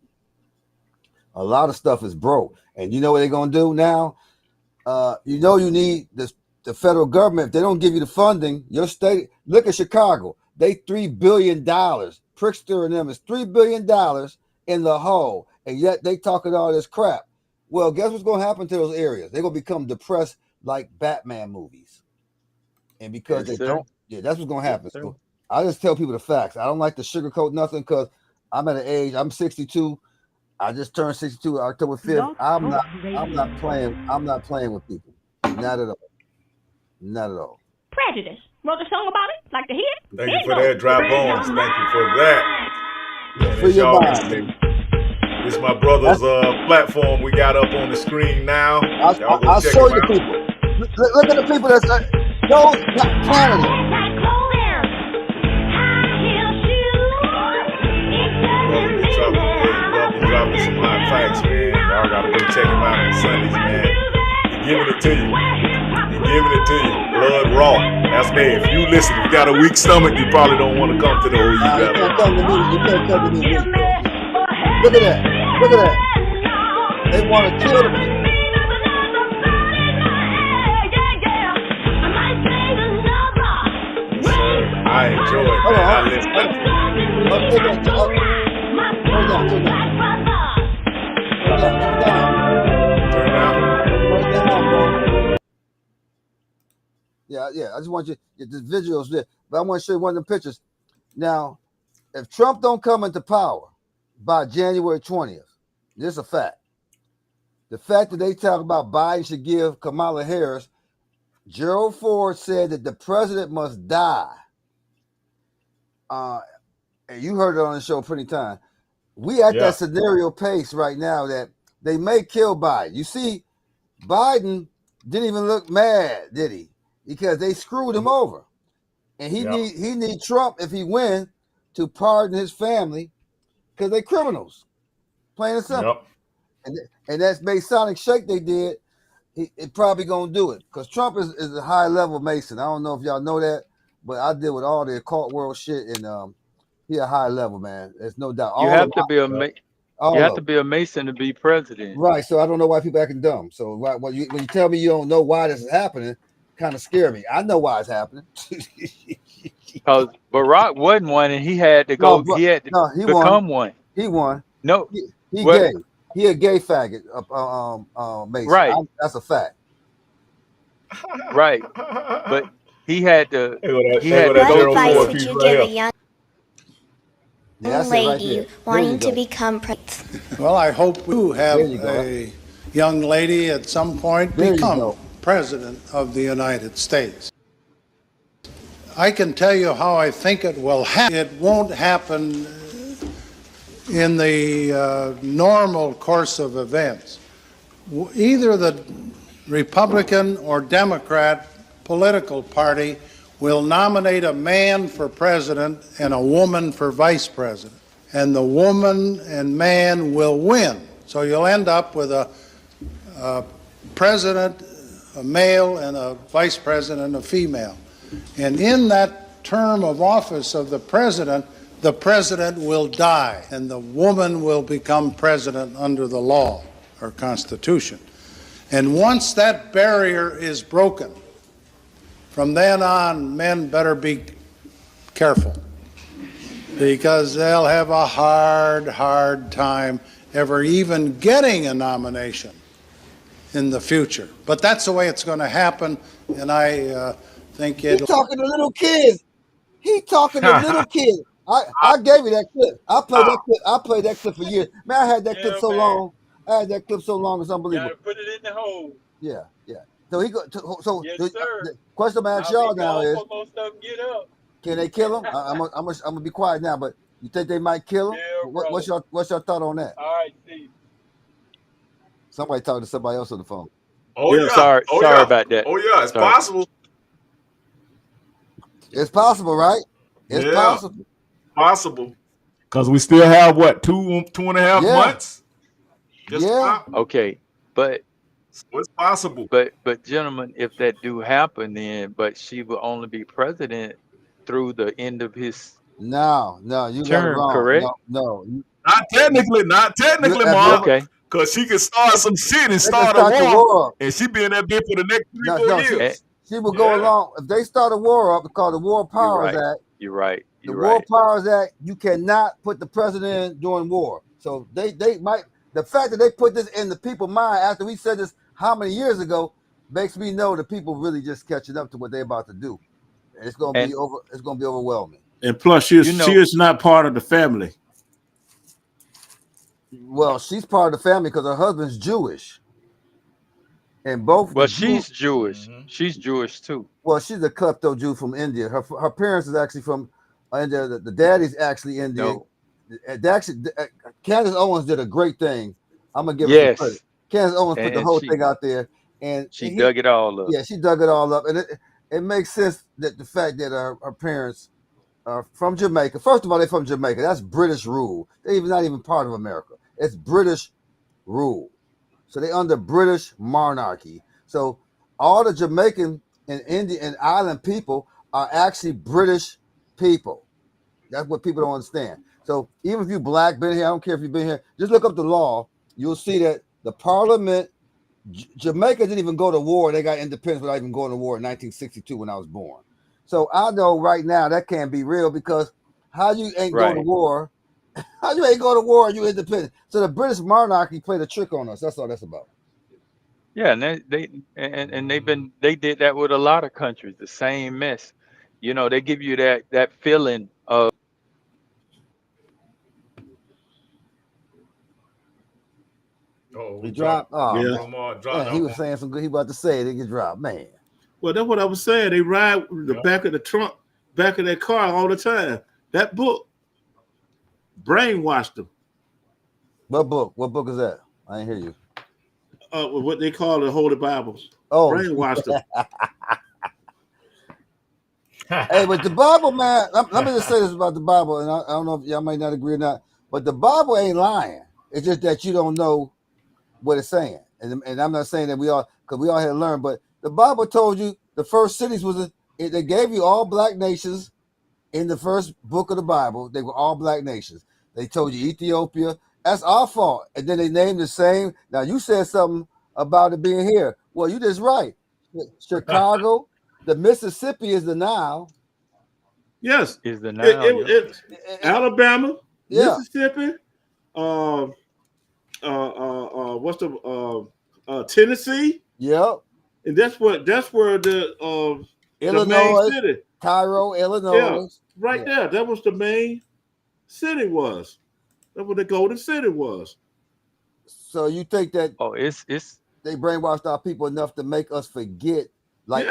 A lot of stuff is broke. And you know what they're going to do now? You need the federal government. If they don't give you the funding, your state, look at Chicago. They $3 billion. Pritzker and them is $3 billion in the hole. And yet they talking all this crap. Well, guess what's going to happen to those areas? They're going to become depressed like Batman movies. And because that's what's going to happen. So I just tell people the facts. I don't like to sugarcoat nothing because I'm at an age, I'm 62. I just turned 62 October 5th. I'm not playing with people. Not at all. Not at all. Prejudice. Wrote a song about it? Like to hear it? Thank you for that, Dry Bones. Thank you for that. Free your mind. It's my brother's platform we got up on the screen now. Y'all go I'll check show him you the out. people. Look at the people that's those Canada. Brother dropping some hot facts, man. Y'all gotta go check him out on Sundays, man. He giving it to you. He giving it to you. Blood raw. That's me. If you listen, if you got a weak stomach, you probably don't want to come to the OU You battle. can't come to me. You can't come to me. Look at that. Look at that. They want to kill the people. I enjoy it, man. I listen to it. Turn down, bro. Yeah. I just want you to get the visuals there. But I want to show you one of the pictures. Now, if Trump don't come into power by January 20th, this is a fact. The fact that they talk about Biden should give Kamala Harris, Gerald Ford said that the president must die. And you heard it on the show plenty of times. We at that scenario pace right now that they may kill Biden. You see, Biden didn't even look mad, did he? Because they screwed him over. And he need Trump, if he wins, to pardon his family because they criminals. Plain and simple. And that's Masonic shake they did. It probably gonna do it because Trump is a high level Mason. I don't know if y'all know that, but I deal with all the occult world shit, and he a high level man. There's no doubt. You have to be a Mason to be president, right? So I don't know why people acting dumb. So when you tell me you don't know why this is happening, kind of scare me. I know why it's happening. Because Barack wasn't one, and he had to go. He had to become one. He won. No, he gay. He a gay faggot. Mason. Right. That's a fact. Right. But he had to. What advice would you give a young lady right wanting to become president? Well, I hope we do have a young lady at some point become president of the United States. I can tell you how I think it will happen. It won't happen in the normal course of events. Either the Republican or Democrat political party will nominate a man for president and a woman for vice president. And the woman and man will win. So you'll end up with a president, a male, and a vice president, a female. And in that term of office of the president will die, and the woman will become president under the law or Constitution. And once that barrier is broken, from then on, men better be careful, because they'll have a hard time ever even getting a nomination in the future. But that's the way it's going to happen, and I think it. He's talking to little kids. He talking to little kids. I gave you that clip. I played that clip for years. Man, I had that clip so long. I had that clip so long, it's unbelievable. Gotta put it in the hole. Yeah. So he go. Yes, sir. The question I'm asking y'all now is, most of them get up. can they kill him? I'm gonna be quiet now, but you think they might kill him? Yeah, What's your thought on that? All right, Steve. Somebody talking to somebody else on the phone. Oh yeah. Sorry about that. Oh yeah, it's possible. It's possible, right? It's possible. Possible. Because we still have what, two and a half months? Okay, but it's possible. But gentlemen, if that do happen, then she will only be president through the end of his No, you got it term, wrong. correct? No. Not technically, Mark. Okay. Because she can start some shit and start start a the war, war. and she be in that bit for the next 3-4 years. She will go along. If they start a war up, called the War Powers Act. You're right. The War Powers Act, you cannot put the president in during war. So they might. The fact that they put this in the people's mind after we said this how many years ago makes me know the people really just catching up to what they're about to do. And it's gonna be over. It's gonna be overwhelming. And plus, she is not part of the family. Well, she's part of the family because her husband's Jewish. And both. Well, she's Jewish. Mm-hmm. She's Jewish too. Well, she's a klepto Jew from India. Her parents is actually from India. The daddy's actually Indian. Candace Owens did a great thing. I'm gonna give her Yes. some credit. Candace Owens put the And whole she- thing out there, and She dug it all up. Yeah, she dug it all up, and it makes sense that the fact that her parents are from Jamaica. First of all, they're from Jamaica. That's British rule. They're not even part of America. It's British rule. So they're under British monarchy. So all the Jamaican and Indian and island people are actually British people. That's what people don't understand. So even if you black, been here, I don't care if you've been here, just look up the law. You'll see that the parliament, Jamaica didn't even go to war. They got independence without even going to war in 1962 when I was born. So I know right now that can't be real, because how you ain't go to war? How you ain't go to war? You independent? So the British monarchy played a trick on us. That's all that's about. Yeah, and they did that with a lot of countries. The same mess. You know, they give you that feeling of. Oh, He dropped. Oh, Yeah. man, he was saying some good. He about to say it. He get dropped, man. Well, that's what I was saying. They ride the back of the trunk, back of their car all the time. That book brainwashed them. What book? What book is that? I didn't hear you. What they call the Holy Bibles. Oh, brainwashed them. Hey, but the Bible, man. Let me just say this about the Bible, and I don't know if y'all might not agree or not, but the Bible ain't lying. It's just that you don't know what it's saying, and I'm not saying that we all, because we all had to learn, but the Bible told you the first cities they gave you all black nations in the first book of the Bible. They were all black nations. They told you Ethiopia. That's our fault. And then they named the same. Now you said something about it being here. Well, you just right. Chicago, the Mississippi is the Nile. Yes, is the Nile. Alabama, yeah. Mississippi. What's the Tennessee? Yep. And that's where the Illinois, the main city. Cairo, Illinois. Yeah, right there. That was the main city was. That's what the Golden City was. So you think that it's they brainwashed our people enough to make us forget, like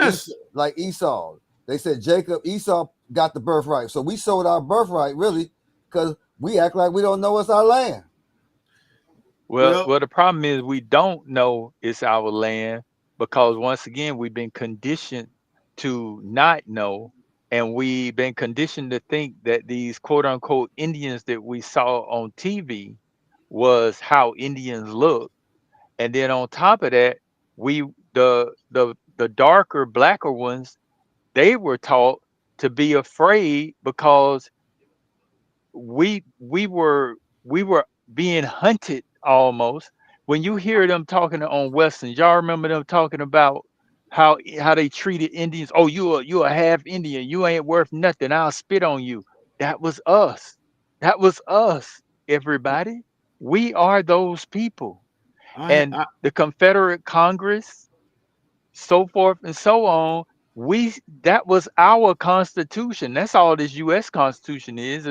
like Esau. They said Esau got the birthright. So we sold our birthright really because we act like we don't know it's our land. Well, the problem is we don't know it's our land because once again we've been conditioned to not know, and we've been conditioned to think that these quote unquote Indians that we saw on TV was how Indians look. And then on top of that, the darker, blacker ones, they were taught to be afraid because we were being hunted almost. When you hear them talking on Westerns, y'all remember them talking about how they treated Indians. Oh, you a half Indian. You ain't worth nothing. I'll spit on you. That was us. That was us, everybody. We are those people. The Confederate Congress, so forth and so on, that was our Constitution. That's all this U.S. Constitution is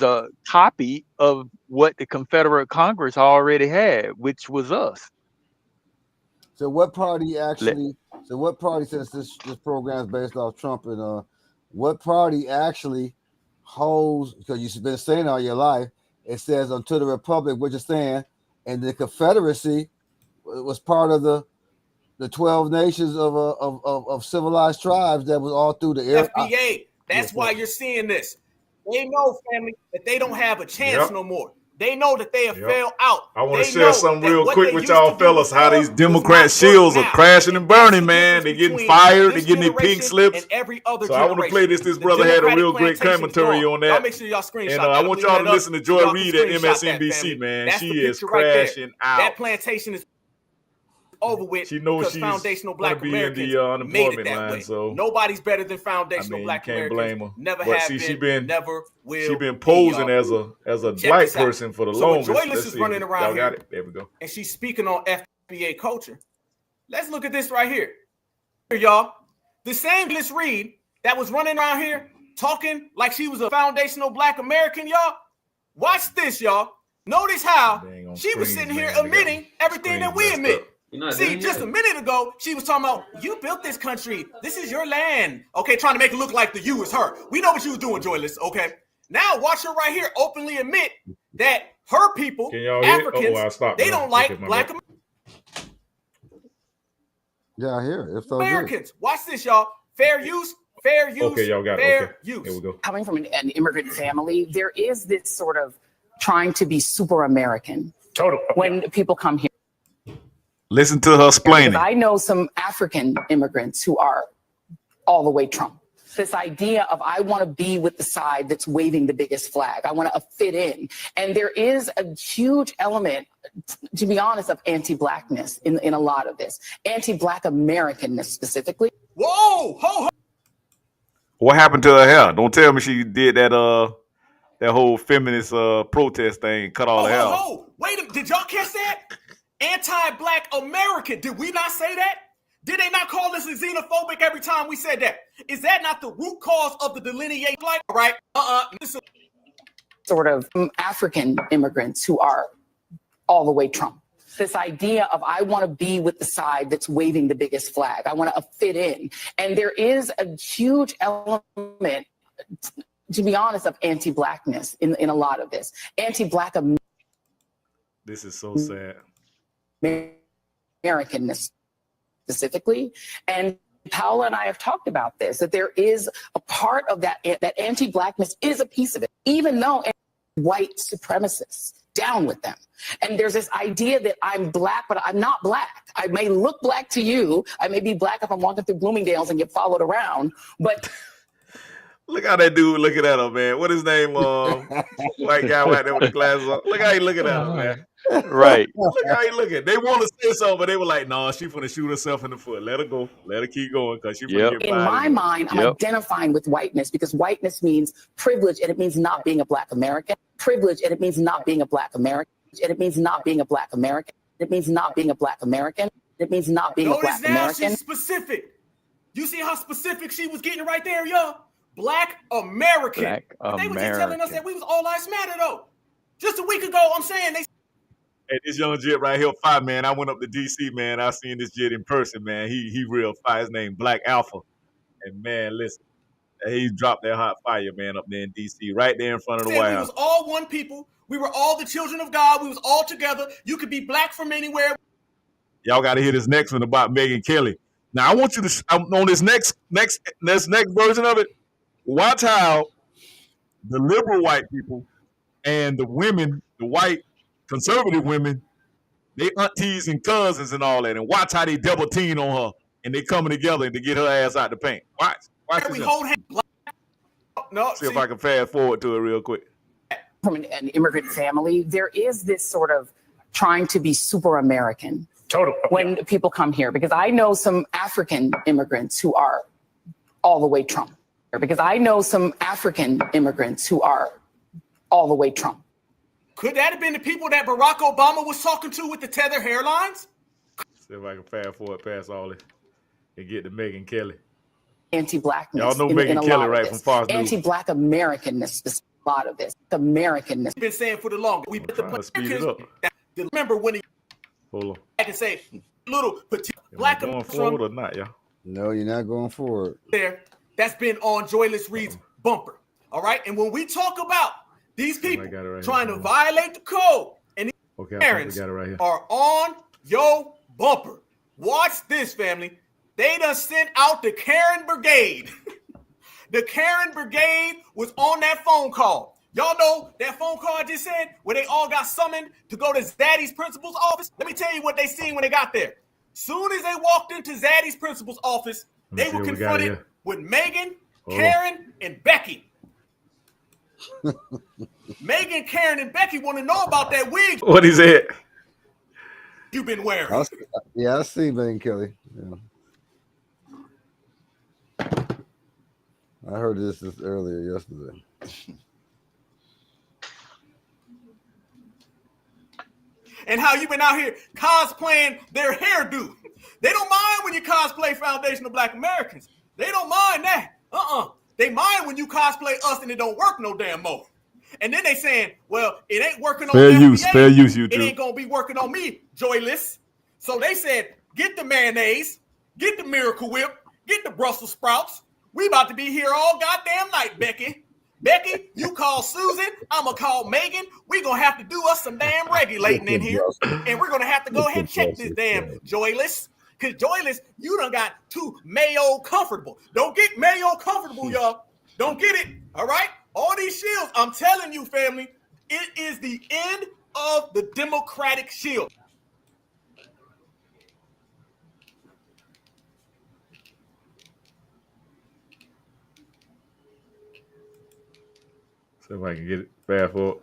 a copy of what the Confederate Congress already had, which was us. So what party actually? So what party, since this program is based off Trump, and what party actually holds? Because you've been saying all your life, it says unto the republic which is stand, and the Confederacy was part of the 12 nations of civilized tribes that was all through the area. FBA. That's why you're seeing this. They know, family, that they don't have a chance no more. They know that they have failed out. I want to share something real quick with y'all fellas, how these Democrat shields are crashing and burning, man. They're getting fired. They're getting their pink slips. So I want to play this. This brother had a real great commentary on that. And I want y'all to listen to Joy Reid at MSNBC, man. She is crashing out. That plantation is over with. She knows she's foundational black be in the unemployment line, so nobody's better than foundational black Americans. Blame her. Never but have see, been, never will. She been posing as a black person for the longest. Joyless is running around here. Got it. There we go. And she's speaking on FBA culture. Let's look at this right here. Y'all, the same Liz Reid that was running around here talking like she was a foundational black American, y'all. Watch this, y'all. Notice how she was sitting here admitting everything that we admit. See, just a minute ago, she was talking about, you built this country. This is your land. Okay, trying to make it look like the you is her. We know what you was doing, Joyless, okay? Now watch her right here openly admit that her people, Can y'all hear? Africans, I stopped. they don't like black Yeah, I hear it. It's so good. Americans. Watch this, y'all. Fair use, fair use, Okay, y'all got it. fair Okay. use. Here we go. Coming from an immigrant family, there is this sort of trying to be super American when people come here. Listen to her explaining. I know some African immigrants who are all the way Trump. This idea of I want to be with the side that's waving the biggest flag. I want to fit in. And there is a huge element, to be honest, of anti-blackness in a lot of this. Anti-black Americanness specifically. Whoa! Ho! What happened to her hair? Don't tell me she did that that whole feminist protest thing, cut all her hair. Oh, wait a minute. Did y'all catch that? Anti-black American. Did we not say that? Did they not call us xenophobic every time we said that? Is that not the root cause of the delineation? Like, right? Sort of African immigrants who are all the way Trump. This idea of I want to be with the side that's waving the biggest flag. I want to fit in. And there is a huge element, to be honest, of anti-blackness in a lot of this. Anti-black This is so sad. Americanness specifically. And Paola and I have talked about this, that there is a part of that anti-blackness is a piece of it, even though white supremacists, down with them. And there's this idea that I'm black, but I'm not black. I may look black to you. I may be black if I'm walking through Bloomingdale's and get followed around, but Look how that dude looking at her, man. What his name? White guy right there with the glasses on. Look how he looking at her, man. Right. Look how he looking. They want to say something, but they were like, "No, she finna shoot herself in the foot. Let her go. Let her keep going, cause she finna get in my mind, I'm identifying with whiteness because whiteness means privilege and it means not being a black American. Privilege and it means not being a black American. And it means not being a black American. It means not being a black American. It means not being a black American. She's specific. You see how specific she was getting right there, y'all? Black American. Black They were just telling us that we was all lives matter, though. Just a week ago, I'm saying they. Hey, this young jit right here, fire, man. I went up to DC, man. I seen this jit in person, man. He real fire. His name Black Alpha, and man, listen, he dropped that hot fire, man, up there in DC, right there in front of the White We House. was all one people. We were all the children of God. We was all together. You could be black from anywhere. Y'all got to hear this next one about Megyn Kelly. Now I want you to on this next version of it. Watch how the liberal white people and the women, the white conservative women, they aunties and cousins and all that, and watch how they double team on her and they coming together to get her ass out the paint. Watch We this. hold hands. No, See if I can fast forward to it real quick. From an immigrant family, there is this sort of trying to be super American when people come here, because I know some African immigrants who are all the way Trump. Because I know some African immigrants who are all the way Trump. Could that have been the people that Barack Obama was talking to with the tether hairlines? See if I can fast forward past all this and get to Megyn Kelly. Anti-blackness. Y'all know in Megyn a Kelly, lot of right, this. from Fox News. Anti-black Americanness. A lot of this. Americanness. Been saying for the longest. We put the speed it up. Remember when he Hold on. I can say little petite black going forward or not, y'all? No, you're not going forward. There, that's been on Joyless Reed's bumper. All right, and when we talk about these people trying to violate the code and these parents are on your bumper. Watch this, family. They done sent out the Karen Brigade. The Karen Brigade was on that phone call. Y'all know that phone call I just said where they all got summoned to go to Zaddy's principal's office? Let me tell you what they seen when they got there. Soon as they walked into Zaddy's principal's office, they were confronted with Megyn, Karen, and Becky. Megyn, Karen, and Becky want to know about that wig. What is it? You've been wearing. I see Megyn Kelly. Yeah. I heard this earlier yesterday. And how you been out here cosplaying their hairdo. They don't mind when you cosplay Foundation of Black Americans. They don't mind that. They mind when you cosplay us and it don't work no damn more. And then they saying, well, it ain't working on fair FBA. use, you It ain't gonna be working on me, Joyless. So they said, get the mayonnaise, get the Miracle Whip, get the Brussels sprouts. We about to be here all goddamn night, Becky. Becky, you call Susan. I'm going to call Megan. We're going to have to do us some damn regulating in here. And we're going to have to go ahead and check this damn Joyless. Because Joyless, you done got too Mayo comfortable. Don't get Mayo comfortable, y'all. Don't get it. All right? All these shields, I'm telling you, family, it is the end of the Democratic shield. See if I can get it fast forward.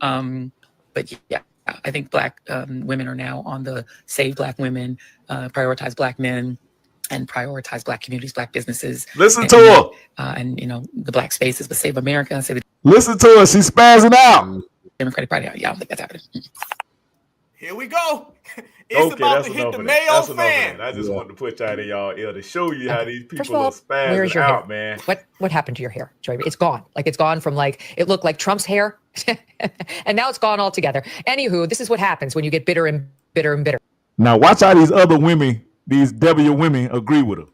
But yeah, I think Black women are now on the Save Black Women, Prioritize Black Men, and Prioritize Black Communities, Black Businesses. Listen to her. And, you know, the Black spaces, but Save America, Save the Listen to her. She's spazzing out. Democratic Party. Yeah, I don't think that's happening. Here we go. It's about to hit the Mayo fan. I just wanted to put that in y'all ear to show you how these First people of all, are spazzing where's your out, hair? man. What happened to your hair, Joy? It's gone. Like it's gone from like it looked like Trump's hair, and now it's gone altogether. Anywho, this is what happens when you get bitter and bitter and bitter. Now watch how these other women, these W women, agree with her.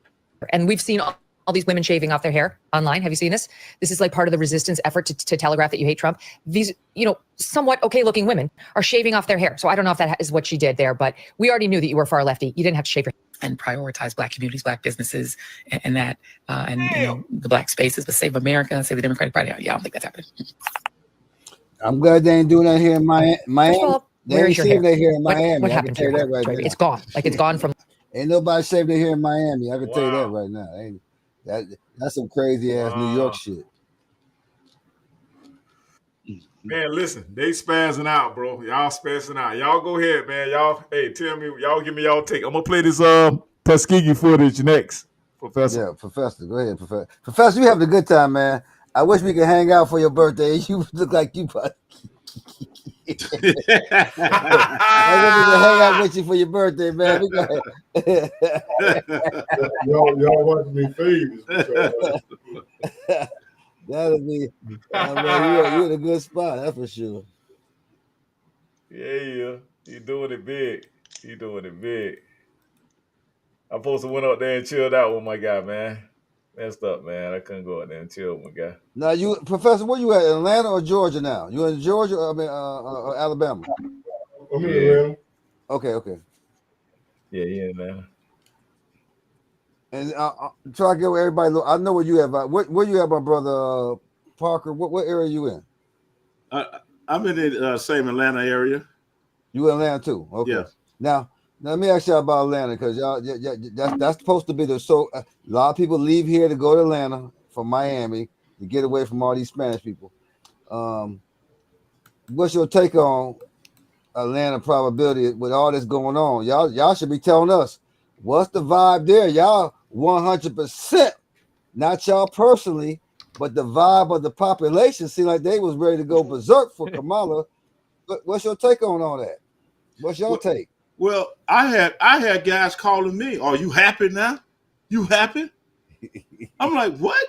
And we've seen all these women shaving off their hair online. Have you seen this? This is like part of the resistance effort to telegraph that you hate Trump. These, you know, somewhat okay looking women are shaving off their hair. So I don't know if that is what she did there, but we already knew that you were far lefty. You didn't have to shave your and prioritize Black communities, Black businesses, and that, and you know, the Black spaces, but Save America, Save the Democratic Party. Yeah, I don't think that's happening. I'm glad they ain't doing that here in Miami. First of all, They where ain't is your shaving hair? their hair in Miami. What I can happened to tell your you hair, that right Joy? now. It's gone. Like it's gone from. Ain't nobody shaving their hair in Miami. I can tell you that right now. That's some crazy ass New York shit. Man, listen, they spazzing out, bro. Y'all spazzing out. Y'all go ahead, man. Y'all, hey, tell me, y'all give me y'all take. I'm gonna play this Tuskegee footage next, Professor. Yeah, Professor. Go ahead, Professor. Professor, you having a good time, man. I wish we could hang out for your birthday. You look like you. I wish we could hang out with you for your birthday, man. y'all watching me fade. That'll be, man, you're in a good spot, that's for sure. Yeah. You doing it big. You doing it big. I'm supposed to went up there and chilled out with my guy, man. Messed up, man. I couldn't go out there and chill with my guy. Now, Professor, where you at? Atlanta or Georgia now? You in Georgia? Or Alabama? I'm in Atlanta. Okay. Yeah, in Atlanta. And try to get everybody. I know where you at. Where you at, my brother Parker? What area you in? I'm in the same Atlanta area. You in Atlanta too? Okay. Yeah. Now let me ask y'all about Atlanta because y'all, that's supposed to be a lot of people leave here to go to Atlanta from Miami to get away from all these Spanish people. What's your take on Atlanta probability with all this going on? Y'all should be telling us what's the vibe there. Y'all 100%, not y'all personally, but the vibe of the population seemed like they was ready to go berserk for Kamala. What's your take on all that? What's your take? Well, I had guys calling me, "Are you happy now? You happy?" I'm like, "What?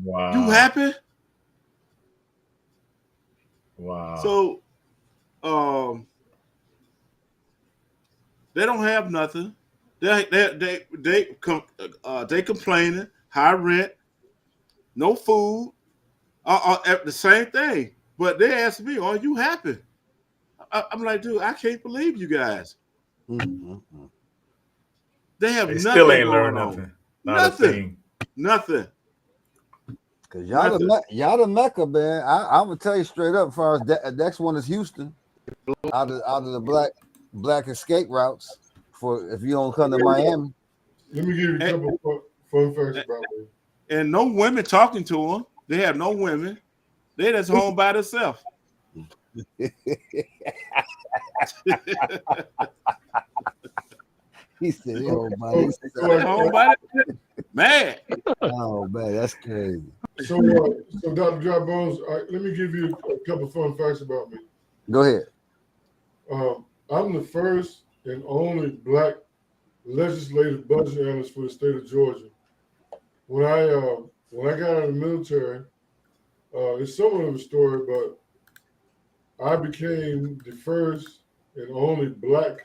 Wow. You happy?" Wow. So, they don't have nothing. They complaining, high rent, no food, the same thing. But they asked me, "Are you happy?" I'm like, dude, I can't believe you guys. Mm-hmm. They have They nothing still ain't going learned on. nothing. Nothing. Cause y'all the Mecca, man. I'm gonna tell you straight up. As far as the next one is Houston, out of the black escape routes for if you don't come to Miami. Let me give you a couple fun facts about me. And no women talking to them. They have no women. They just home by themselves. He said, "Oh my, man." Oh man, that's crazy." So Dr. Dry Bones, let me give you a couple fun facts about me. Go ahead. I'm the first and only black legislative budget analyst for the state of Georgia. When I got out of the military, it's somewhat of a story, but I became the first and only black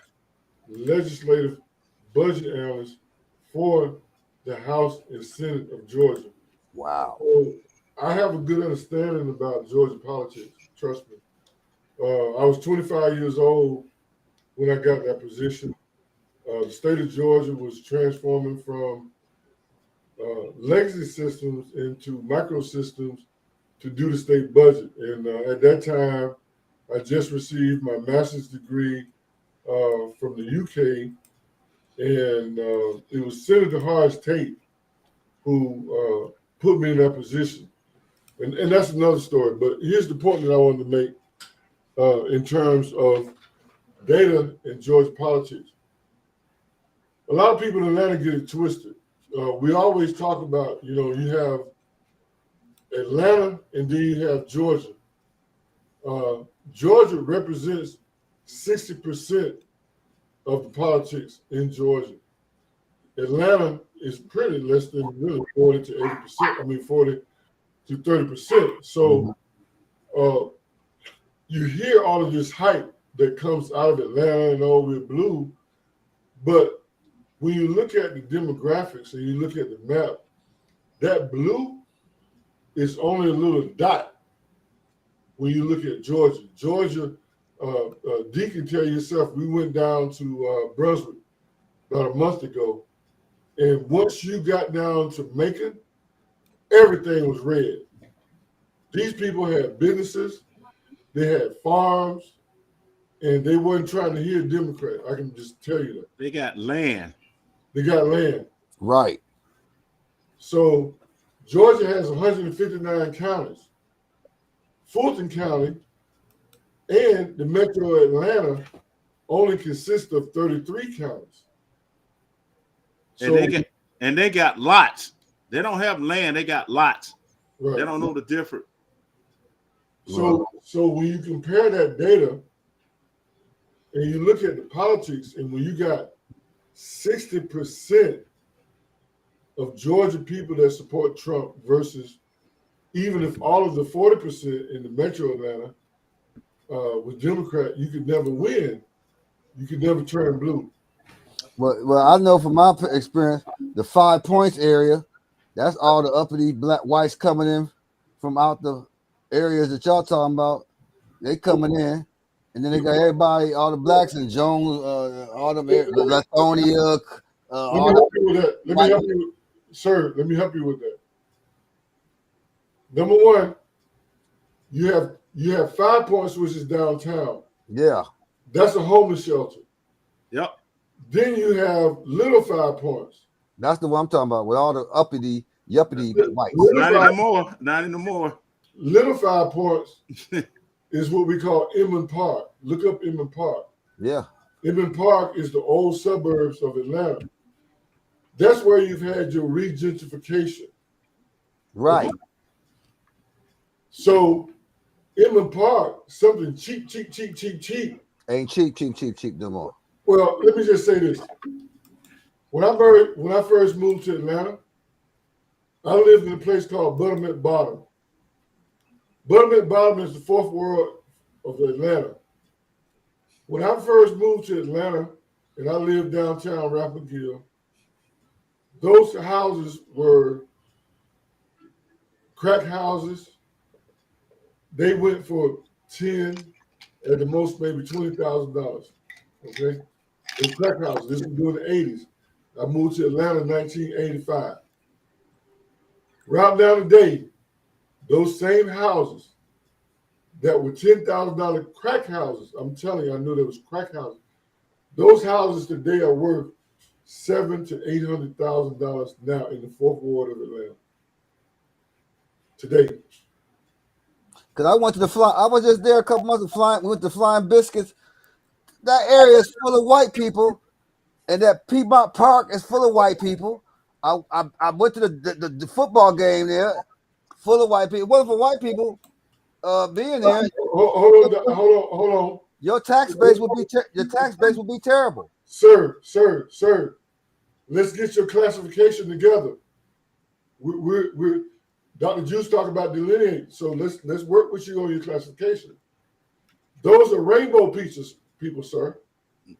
legislative budget analyst for the House and Senate of Georgia. Wow. So I have a good understanding about Georgia politics. Trust me. I was 25 years old when I got that position. The state of Georgia was transforming from legacy systems into microsystems to do the state budget. And at that time, I just received my master's degree from the UK, and it was Senator Horace Tate who put me in that position. And that's another story. But here's the point that I wanted to make in terms of data in Georgia politics. A lot of people in Atlanta get it twisted. We always talk about, you have Atlanta and then you have Georgia. Georgia represents 60% of the politics in Georgia. Atlanta is pretty less than really 40 to 80%. 40 to 30%. So you hear all of this hype that comes out of Atlanta and we're blue, but when you look at the demographics and you look at the map, that blue is only a little dot when you look at Georgia. Georgia, Dee can tell you yourself, we went down to Brunswick about a month ago, and once you got down to Macon, everything was red. These people had businesses, they had farms, and they weren't trying to hear Democrat. I can just tell you that. They got land. They got land. Right. So Georgia has 159 counties. Fulton County and the metro Atlanta only consist of 33 counties. And they got lots. They don't have land, they got lots. Right. They don't know the difference. So when you compare that data and you look at the politics, and when you got 60% of Georgia people that support Trump versus even if all of the 40% in the metro Atlanta was Democrat, you could never win. You could never turn blue. Well, I know from my experience, the 5 Points area, that's all the uppity black whites coming in from out the areas that y'all talking about. They coming in, and then they got everybody, all the blacks in Jones, all the Lithonia. Let me help you with that. Let me help you with that. Number one, you have 5 Points, which is downtown. Yeah. That's a homeless shelter. Yep. Then you have Little 5 Points. That's the one I'm talking about with all the uppity, yuppity whites. Not anymore. Not anymore. Little 5 Points is what we call Inman Park. Look up Inman Park. Yeah. Inman Park is the old suburbs of Atlanta. That's where you've had your regentrification. Right. So Inman Park, something cheap. Ain't cheap no more. Well, let me just say this. When I first moved to Atlanta, I lived in a place called Buttermilk Bottom. Buttermilk Bottom is the fourth ward of Atlanta. When I first moved to Atlanta and I lived downtown Rapid Hill, those houses were crack houses. They went for 10, at the most maybe $20,000. Okay, it's crack houses. This was during the 80s. I moved to Atlanta in 1985. Right now today, those same houses that were $10,000 crack houses, I'm telling you, I knew there was crack houses. Those houses today are worth $700,000 to $800,000 now in the fourth ward of Atlanta. Today. Because I was just there a couple months ago, went to Flying Biscuits. That area is full of white people, and that Piedmont Park is full of white people. I went to the football game there, full of white people. It wasn't for white people being there. Hold on. Your tax base would be terrible. Sir. Let's get your classification together. We're Dr. Juice talked about delineate, so let's work with you on your classification. Those are rainbow people, sir.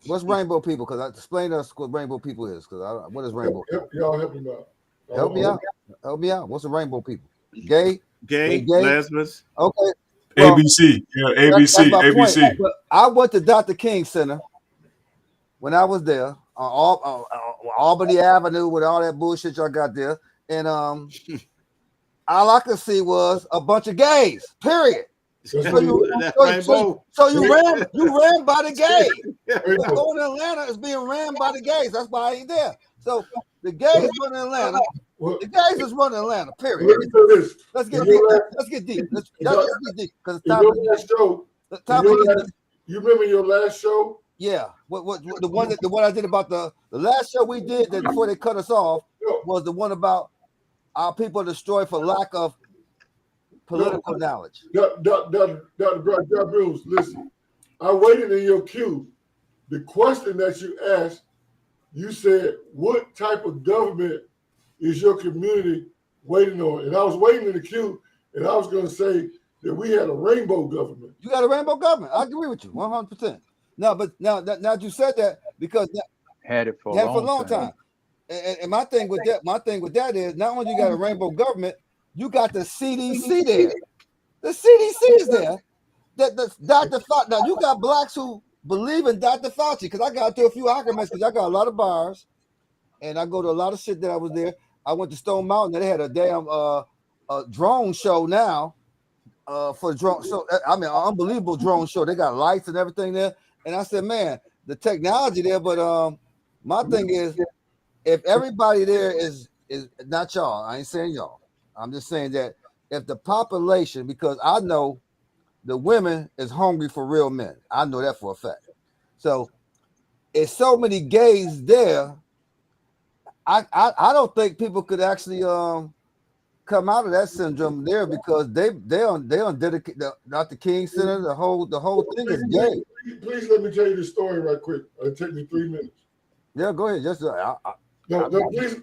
What's rainbow people? Because explain to us what rainbow people is. Because what is rainbow? Y'all help me out. Help me out. Help me out. What's the rainbow people? Gay, lesbians. Okay. Well, ABC. Yeah, ABC. that's my ABC. point. But I went to Dr. King Center when I was there on Albany Avenue with all that bullshit y'all got there, and all I could see was a bunch of gays. Period. So you ran by the gays. Going to Atlanta is being ran by the gays. That's why I ain't there. So the gays running Atlanta. The gays is running Atlanta. Period. Let's get deep. Let's get deep. Let's get deep. Because you remember your last show? Yeah. What the one I did about the last show we did that before they cut us off was the one about our people destroyed for lack of political knowledge. Dr. Bruce, listen. I waited in your queue. The question that you asked, you said, what type of government is your community waiting on? And I was waiting in the queue, and I was going to say that we had a rainbow government. You got a rainbow government. I agree with you 100%. No, but now you said that because had it for a long time. And my thing with that is not only you got a rainbow government, you got the CDC there. The CDC is there. That Dr. Fauci. Now you got blacks who believe in Dr. Fauci because I got to a few arguments because I got a lot of bars, and I go to a lot of shit that I was there. I went to Stone Mountain. They had a damn drone show now for drone. So I mean, an unbelievable drone show. They got lights and everything there. And I said, man, the technology there. But my thing is, if everybody there is not y'all, I ain't saying y'all. I'm just saying that if the population, because I know the women is hungry for real men. I know that for a fact. So if so many gays there, I don't think people could actually come out of that syndrome there because they on dedicate Dr. King Center. The whole thing is gay. Please let me tell you the story right quick. It'll take me 3 minutes. Yeah, go ahead. Just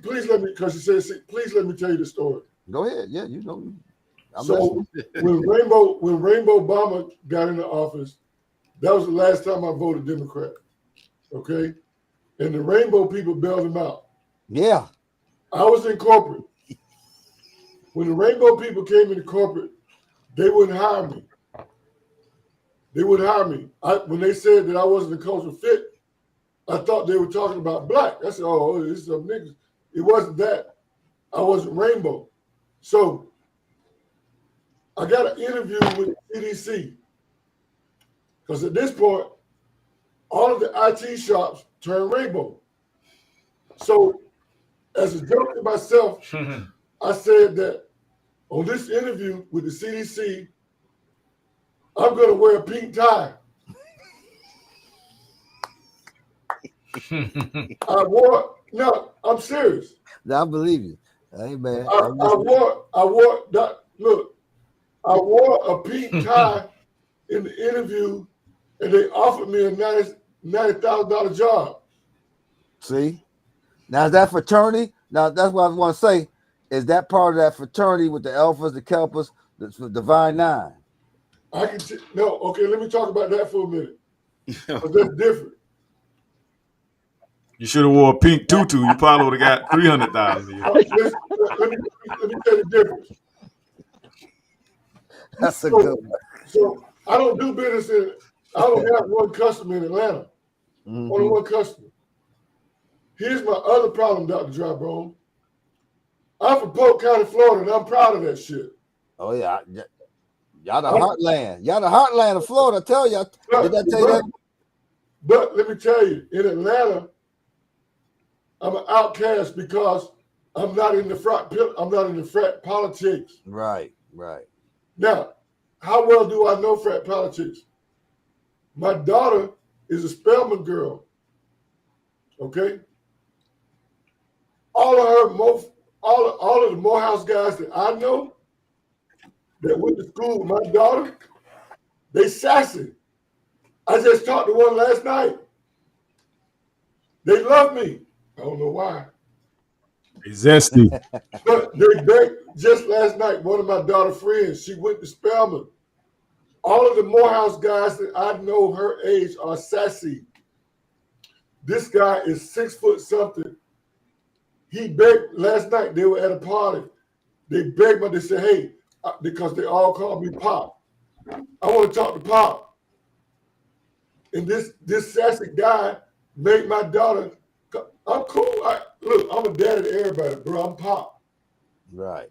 please let me, because you said please let me tell you the story. Go ahead. Yeah, you know. So when Rainbow Obama got into office, that was the last time I voted Democrat. Okay, and the Rainbow people bailed him out. Yeah, I was in corporate. When the Rainbow people came into corporate, they wouldn't hire me. They wouldn't hire me. When they said that I wasn't a cultural fit, I thought they were talking about black. I said, oh, this is some niggas. It wasn't that. I wasn't Rainbow. So I got an interview with CDC. Because at this point, all of the IT shops turned Rainbow. So as a joke to myself, I said that on this interview with the CDC, I'm going to wear a pink tie. I'm serious. I believe you. Hey man, I wore a pink tie in the interview, and they offered me a $90,000 job. See, now is that fraternity? Now that's what I want to say. Is that part of that fraternity with the Alphas, the Kelpers, the Divine Nine? Okay, let me talk about that for a minute. Because that's different. You should have wore a pink tutu. You probably would have got 300,000. Let me tell you the difference. That's a good one. So I don't do business I don't have one customer in Atlanta. Mm-hmm. Only one customer. Here's my other problem, Dr. Dry Bone. I'm from Polk County, Florida, and I'm proud of that shit. Oh yeah. Y'all the heartland. Y'all the heartland of Florida. I tell you. Did I tell you that? But let me tell you, in Atlanta, I'm an outcast because I'm not in the frat politics. Right. Now, how well do I know frat politics? My daughter is a Spelman girl. Okay? All of the Morehouse guys that I know that went to school with my daughter, they sassy. I just talked to one last night. They love me. I don't know why. Zesty. But they begged just last night, one of my daughter's friends, she went to Spelman. All of the Morehouse guys that I know her age are sassy. This guy is 6 foot something. He begged last night. They were at a party. They begged me. They said, "Hey," because they all called me Pop. I want to talk to Pop. And this sassy guy made my daughter. I'm cool. Look, I'm a daddy to everybody, bro. I'm Pop. Right.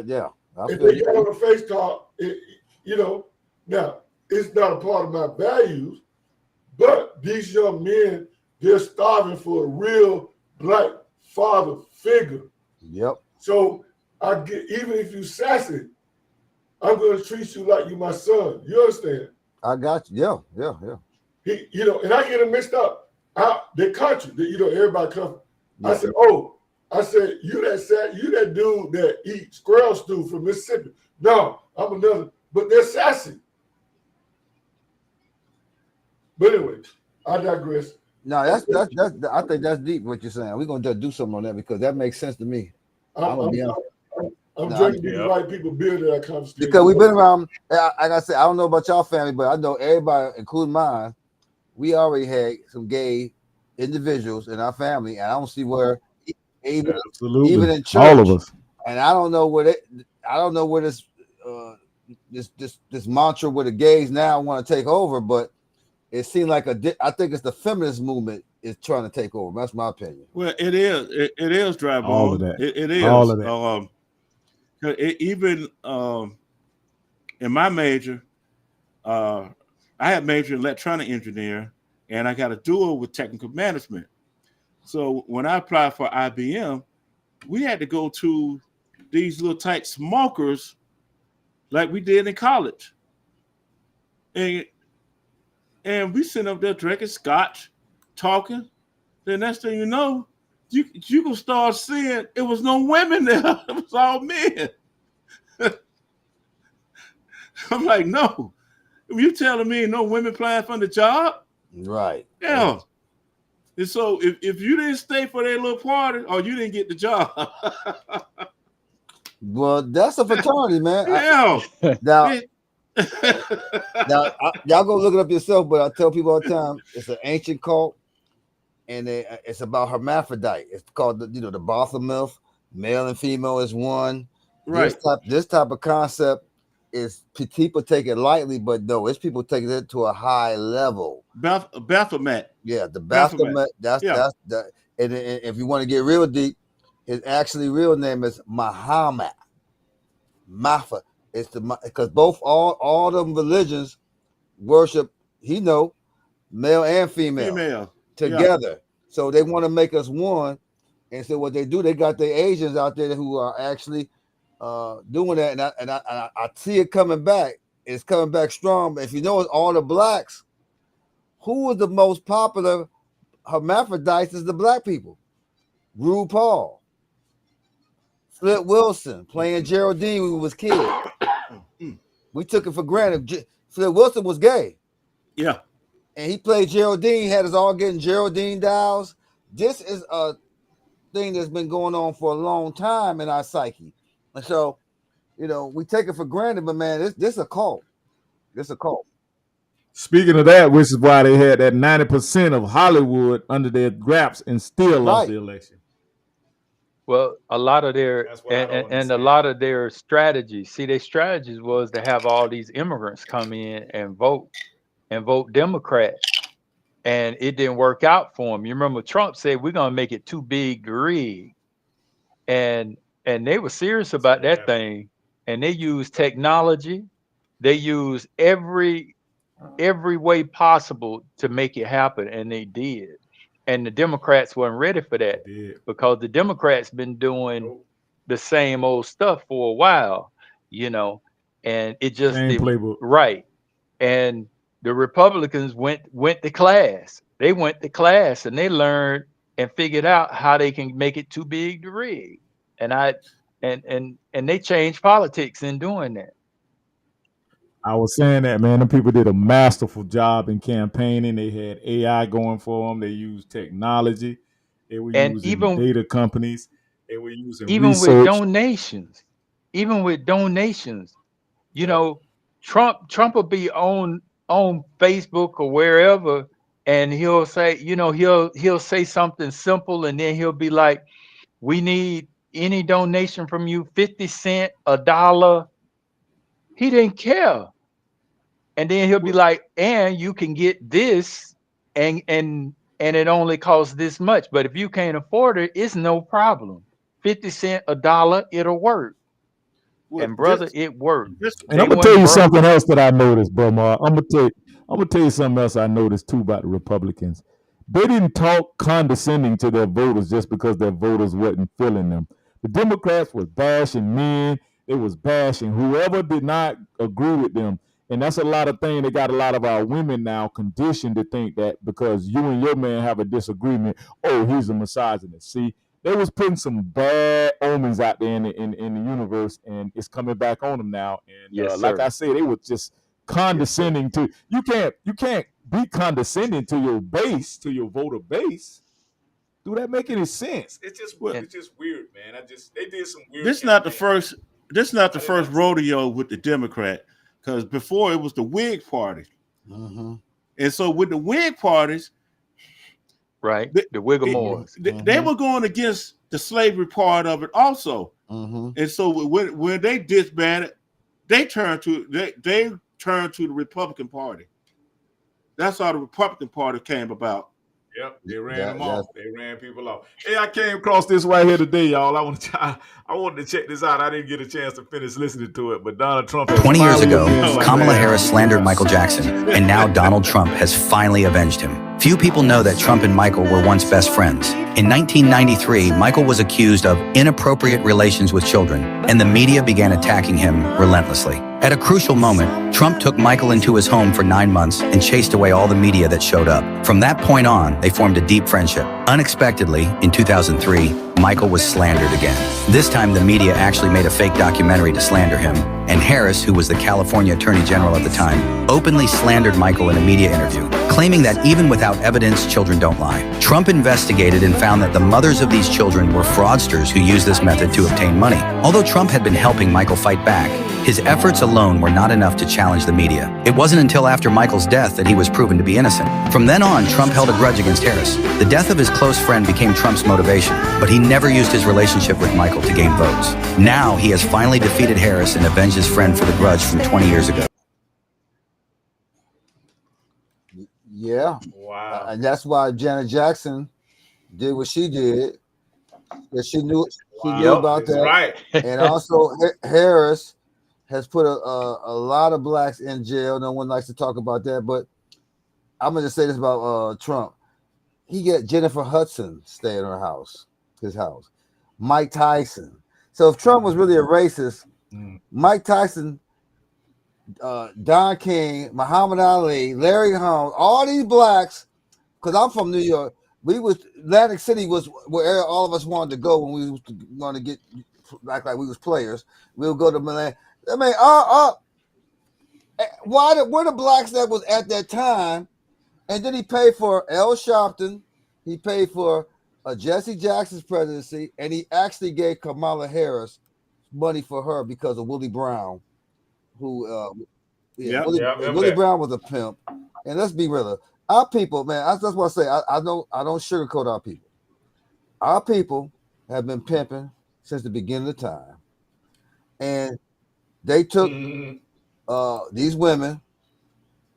Yeah. If they got on a face talk, now it's not a part of my values, but these young men, they're starving for a real black father figure. Yep. So I get, even if you sassy, I'm going to treat you like you my son. You understand? I got you. Yeah. And I get it mixed up. The country, everybody comes. Yeah. I said, you that dude that eats squirrel stew from Mississippi. No, I'm another, but they're sassy. But anyway, I digress. No, that's I think that's deep what you're saying. We're gonna just do something on that because that makes sense to me. I'm drinking these white people beer that I come to. Because we've been around, like I said, I don't know about y'all family, but I know everybody, including mine, we already had some gay individuals in our family, and I don't see where even in church, all of us. And I don't know where this mantra with the gays now want to take over, but it seems like I think it's the feminist movement is trying to take over. That's my opinion. Well, it is. It is dry bone. All of that. It is. All of that. Even in my major, I had major in electronic engineer, and I got a dual with technical management. So when I applied for IBM, we had to go to these little tight smokers like we did in college. And we sitting up there drinking scotch, talking. The next thing you know, you gonna start seeing it was no women there. It was all men. I'm like, no. You telling me no women applying for the job? Right. Yeah. Right. And so if you didn't stay for that little party, or you didn't get the job. Well, that's a fraternity, man. Yeah. Now, y'all go look it up yourself, but I tell people all the time, it's an ancient cult, and it's about hermaphrodite. It's called the Baphomet, male and female is one. Right. This type of concept is people take it lightly, but no, it's people taking it to a high level. Baphomet. Yeah, the Baphomet. That's and if you want to get real deep, his actually real name is Muhammad. Mafa. It's because both all them religions worship male and female together. Yeah. So they want to make us one. And so what they do, they got the Asians out there who are actually doing that, and I see it coming back. It's coming back strong. But if you know, it's all the blacks. Who was the most popular hermaphrodites? Is the black people. RuPaul, Flip Wilson playing Geraldine when we was kids. We took it for granted. Flip Wilson was gay. Yeah, and he played Geraldine. Had us all getting Geraldine dolls. This is a thing that's been going on for a long time in our psyche. And so, we take it for granted, but man, this is a cult. This is a cult. Speaking of that, which is why they had that 90% of Hollywood under their grasp and still lost the election. Well, a lot of their and a lot of their strategies. See, their strategies was to have all these immigrants come in and vote Democrat, and it didn't work out for them. You remember Trump said we're gonna make it too big to rig, and they were serious about that thing, and they used technology, they used every way possible to make it happen, and they did. And the Democrats weren't ready for that because the Democrats been doing the same old stuff for a while, and it just right. And the Republicans went to class. They went to class and they learned and figured out how they can make it too big to rig. And they changed politics in doing that. I was saying that, man, the people did a masterful job in campaigning. They had AI going for them. They used technology. They were using data companies. They were using research. With donations. Even with donations, Trump will be on Facebook or wherever, and he'll say, he'll say something simple, and then he'll be like, we need any donation from you, 50 cents, $1. He didn't care. And then he'll be like, and you can get this, and it only costs this much. But if you can't afford it, it's no problem. 50 cents, $1, it'll work. Well, And brother, it worked. And I'm gonna tell you something else that I noticed, bro, Mark. I'm gonna tell you something else I noticed too about the Republicans. They didn't talk condescending to their voters just because their voters wasn't feeling them. The Democrats was bashing men. They was bashing whoever did not agree with them. And that's a lot of things. They got a lot of our women now conditioned to think that because you and your man have a disagreement, oh, he's a misogynist. See, they was putting some bad omens out there in the universe, and it's coming back on them now. And like I said, they were just condescending to you. Can't be condescending to your base, to your voter base. Do that make any sense? It's just weird, man. They did some weird. This not the first rodeo with the Democrat, because before it was the Whig Party, and so with the Whig parties, right, the Whigamores, they were going against the slavery part of it also, and so when they disbanded, they turned to the Republican Party. That's how the Republican Party came about. Yep, they ran them off. They ran people off. Hey, I came across this right here today, y'all. I wanted to check this out. I didn't get a chance to finish listening to it, but Donald Trump. 20 years ago, Kamala Harris slandered Michael Jackson, and now Donald Trump has finally avenged him. Few people know that Trump and Michael were once best friends. In 1993, Michael was accused of inappropriate relations with children, and the media began attacking him relentlessly. At a crucial moment, Trump took Michael into his home for 9 months and chased away all the media that showed up. From that point on, they formed a deep friendship. Unexpectedly, in 2003, Michael was slandered again. This time, the media actually made a fake documentary to slander him, and Harris, who was the California Attorney General at the time, openly slandered Michael in a media interview, claiming that even without evidence, children don't lie. Trump investigated and found that the mothers of these children were fraudsters who used this method to obtain money. Although Trump had been helping Michael fight back, his efforts alone were not enough to challenge the media. It wasn't until after Michael's death that he was proven to be innocent. From then on, Trump held a grudge against Harris. The death of his close friend became Trump's motivation, but he never used his relationship with Michael to gain votes. Now, he has finally defeated Harris and avenged his friend for the grudge from 20 years ago. Yeah. Wow. And that's why Janet Jackson did what she did. Because she knew about that. Right. And also Harris has put a lot of blacks in jail. No one likes to talk about that, but I'm gonna just say this about Trump. He got Jennifer Hudson stay in his house. Mike Tyson. So if Trump was really a racist, Mike Tyson, Don King, Muhammad Ali, Larry Holmes, all these blacks, because I'm from New York, Atlantic City was where all of us wanted to go when we was going to get like we was players. We would go to Milan. I mean, were the blacks that was at that time? And then he paid for Al Sharpton, he paid for Jesse Jackson's presidency, and he actually gave Kamala Harris money for her because of Willie Brown, who Willie Brown was a pimp. And let's be real, our people, man, that's what I say. I don't sugarcoat our people. Our people have been pimping since the beginning of time, and they took these women,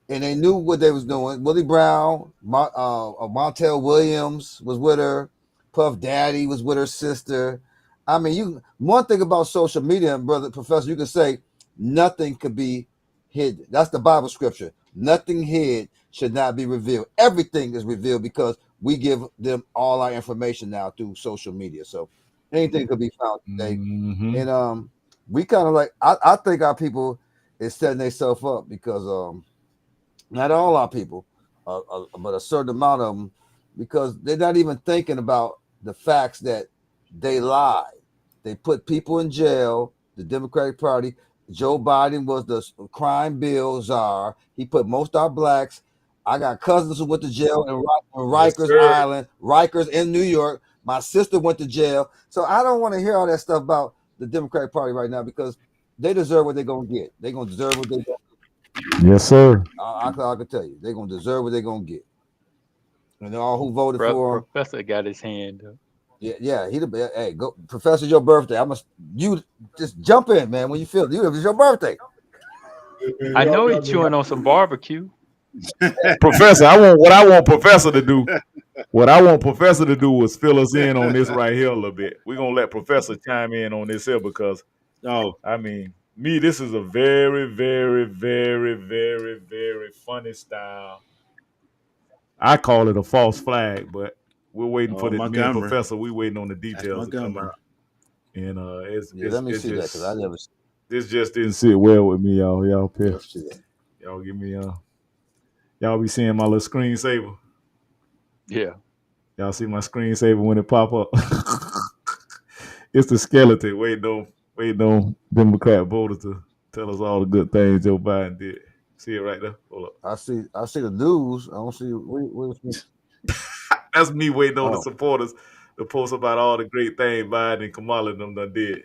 and they knew what they was doing. Willie Brown, Montel Williams was with her. Puff Daddy was with her sister. I mean, one thing about social media, brother professor, you can say nothing could be hidden. That's the Bible scripture. Nothing hid should not be revealed. Everything is revealed because we give them all our information now through social media. So anything could be found today. And we kind of like, I think our people is setting themselves up because not all our people, but a certain amount of them, because they're not even thinking about the facts that they lied. They put people in jail. The Democratic Party, Joe Biden was the crime bill czar. He put most of our blacks. I got cousins who went to jail in Rikers Island, Rikers in New York. My sister went to jail. So I don't want to hear all that stuff about the Democratic Party right now because they deserve what they're going to get. They're going to deserve what they're going to get. Yes, sir. I can tell you. They're going to deserve what they're going to get. And all who voted for him. Professor got his hand up. Yeah. Hey, go, Professor. Your birthday. You just jump in, man. When you feel it was your birthday. I know he's chewing on some barbecue. Professor, what I want Professor to do. What I want Professor to do is fill us in on this right here a little bit. We're gonna let Professor chime in on this here because I mean, this is a very, very, very, very, very funny style. I call it a false flag, but we're waiting for me and Professor. We're waiting on the details to come out. And let me see that because I never. This just didn't sit well with me, y'all. Y'all pissed. Y'all give me y'all be seeing my little screensaver. Yeah. Y'all see my screensaver when it pop up. It's the skeleton waiting on Democrat voters to tell us all the good things Joe Biden did. See it right there? Hold up. I see the news. I don't see where's That's me waiting on the supporters to post about all the great things Biden and Kamala and them done did.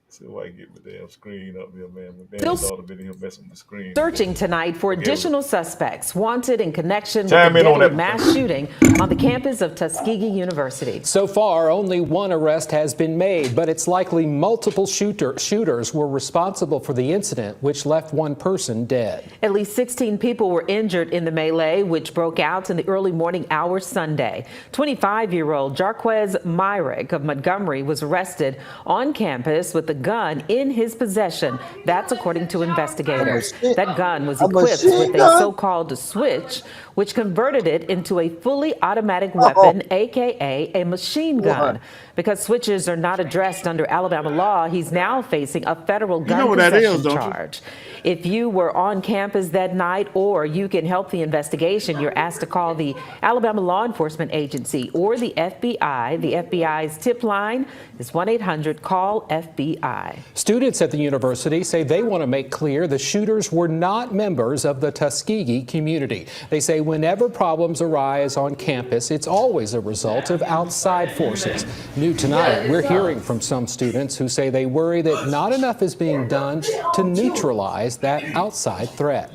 See if I can get my damn screen up here, man. My damn daughter been here messing with the screen. Searching tonight for additional suspects wanted in connection with the deadly mass shooting on the campus of Tuskegee University. So far, only one arrest has been made, but it's likely multiple shooters were responsible for the incident, which left one person dead. At least 16 people were injured in the melee, which broke out in the early morning hours Sunday. 25-year-old Jarquez Myrick of Montgomery was arrested on campus with a gun in his possession. That's according to investigators. That gun was equipped with a so-called switch, which converted it into a fully automatic weapon, aka a machine gun. Because switches are not addressed under Alabama law, he's now facing a federal gun possession charge. If you were on campus that night or you can help the investigation, you're asked to call the Alabama Law Enforcement Agency or the FBI. The FBI's tip line is 1-800-CALL-FBI. Students at the university say they want to make clear the shooters were not members of the Tuskegee community. They say whenever problems arise on campus, it's always a result of outside forces. New tonight, we're hearing from some students who say they worry that not enough is being done to neutralize that outside threat.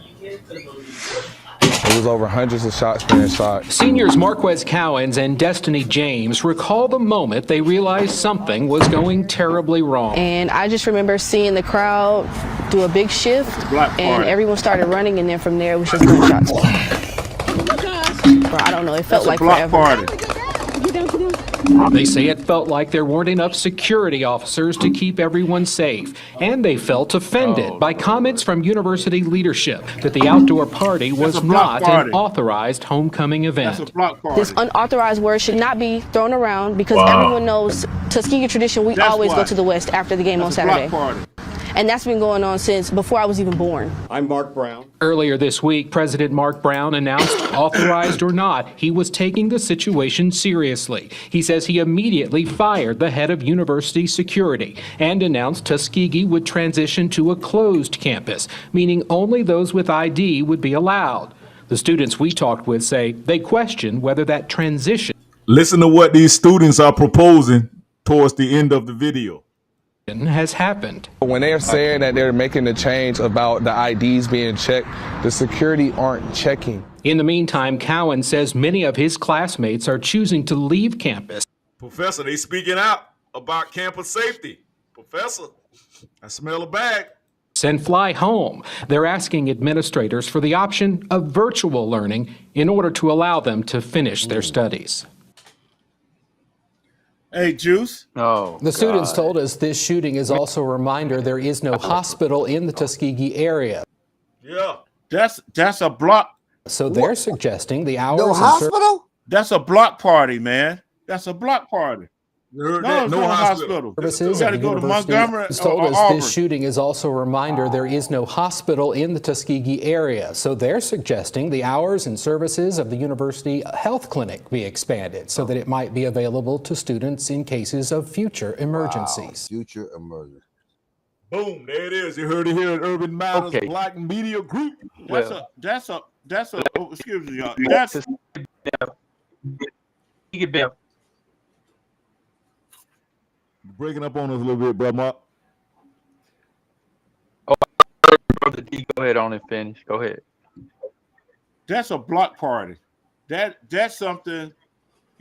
It was over hundreds of shots being shot. Seniors Marquez Cowens and Destiny James recall the moment they realized something was going terribly wrong. And I just remember seeing the crowd do a big shift, and everyone started running, and then from there it was just gunshots. Bro, I don't know, it felt like forever. They say it felt like there weren't enough security officers to keep everyone safe, and they felt offended by comments from university leadership that the outdoor party was not an authorized homecoming event. This unauthorized word should not be thrown around because everyone knows Tuskegee tradition, we always go to the West after the game on Saturday. And that's been going on since before I was even born. I'm Mark Brown. Earlier this week, President Mark Brown announced, authorized or not, he was taking the situation seriously. He says he immediately fired the head of university security and announced Tuskegee would transition to a closed campus, meaning only those with ID would be allowed. The students we talked with say they question whether that transition. Listen to what these students are proposing towards the end of the video. Has happened. When they're saying that they're making the change about the IDs being checked, the security aren't checking. In the meantime, Cowan says many of his classmates are choosing to leave campus. Professor, they speaking out about campus safety. Professor, I smell a bag. And fly home. They're asking administrators for the option of virtual learning in order to allow them to finish their studies. Hey, Juice. The students told us this shooting is also a reminder there is no hospital in the Tuskegee area. Yeah. That's a block. So they're suggesting the hours. No hospital? That's a block party, man. That's a block party. No hospital. Services You got to go to Montgomery. told or us Auburn. this shooting is also a reminder there is no hospital in the Tuskegee area. So they're suggesting the hours and services of the university health clinic be expanded so that it might be available to students in cases of future emergencies. Future emergency. Boom, there it is. You heard it here at Urban Matters Black Media Group. That's a excuse me, y'all. That's Breaking up on us a little bit, bro, Mark. Brother D, go ahead on and finish. Go ahead. That's a block party. That's something,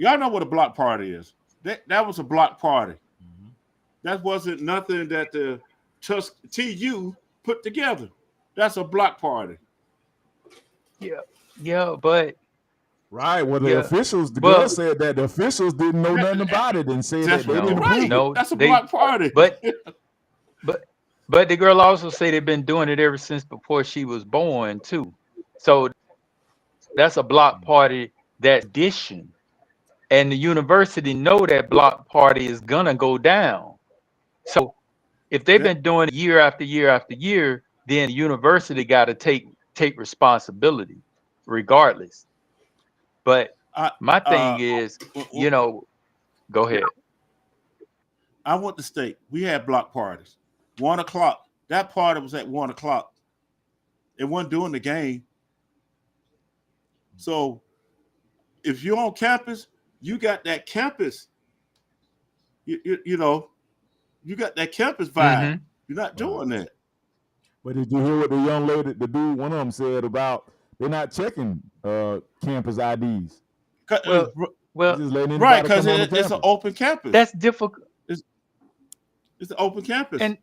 Y'all know what a block party is. That was a block party. That wasn't nothing that the TU put together. That's a block party. Yeah, but right. Well, the officials, the girl said that the officials didn't know nothing about it and said that they didn't approve it. No, that's a block party. But the girl also said they've been doing it ever since before she was born too. So that's a block party. That addition, and the university know that block party is gonna go down. So if they've been doing it year after year after year, then the university got to take responsibility, regardless. But my thing is, go ahead. I went to state. We had block parties. 1 o'clock. That party was at 1 o'clock. It wasn't during the game. So if you're on campus, you got that campus. You know, you got that campus vibe. Mm-hmm. You're not doing that. But did you hear what the young lady, the dude, one of them said about they're not checking campus IDs? Well, right, because it's an open campus. That's difficult. It's an open campus. And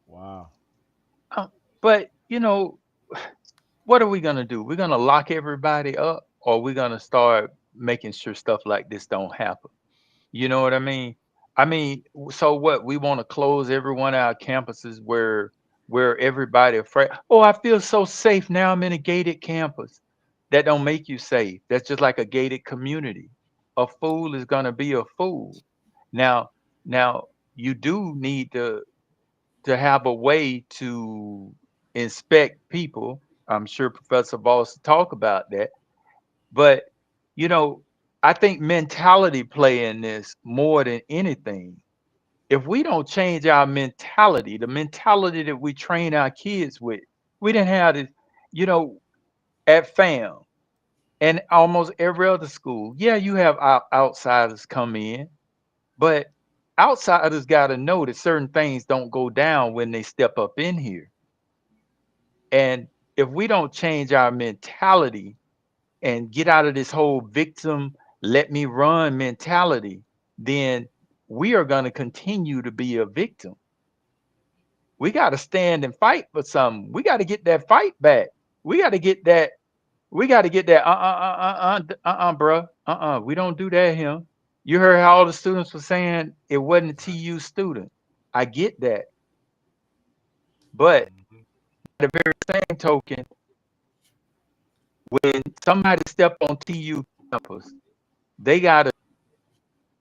wow. But what are we gonna do? We're gonna lock everybody up, or we're gonna start making sure stuff like this don't happen. You know what I mean? So what? We want to close every one of our campuses where everybody afraid. Oh, I feel so safe now. I'm in a gated campus. That don't make you safe. That's just like a gated community. A fool is gonna be a fool. Now you do need to have a way to inspect people. I'm sure Professor Voss will talk about that. But I think mentality play in this more than anything. If we don't change our mentality, the mentality that we train our kids with, we didn't have this, at FAM and almost every other school. Yeah, you have outsiders come in, but outsiders got to know that certain things don't go down when they step up in here. And if we don't change our mentality and get out of this whole victim, let me run mentality, then we are going to continue to be a victim. We got to stand and fight for something. We got to get that fight back. We got to get that. We don't do that here. You heard how all the students were saying it wasn't a TU student. I get that. But the very same token, when somebody step on TU campus, they got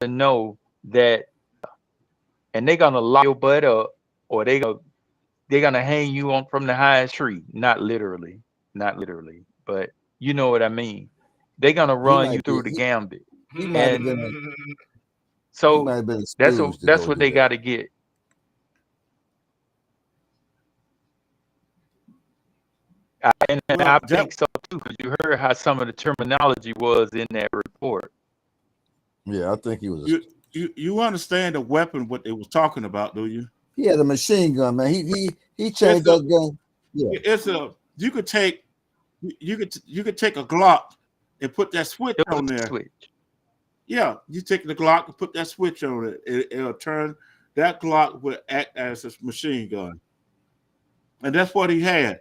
to know that, and they're going to lock your butt up, or they're going to hang you on from the highest tree. Not literally, but you know what I mean. They're going to run you through the gambit. So that's what they got to get. I think so too, because you heard how some of the terminology was in that report. Yeah, I think he was. You understand the weapon what they was talking about, do you? He had a machine gun, man. He changed that gun. Yeah, you could take a Glock and put that switch on there. Yeah, you take the Glock and put that switch on it. It'll turn. That Glock will act as a machine gun, and that's what he had.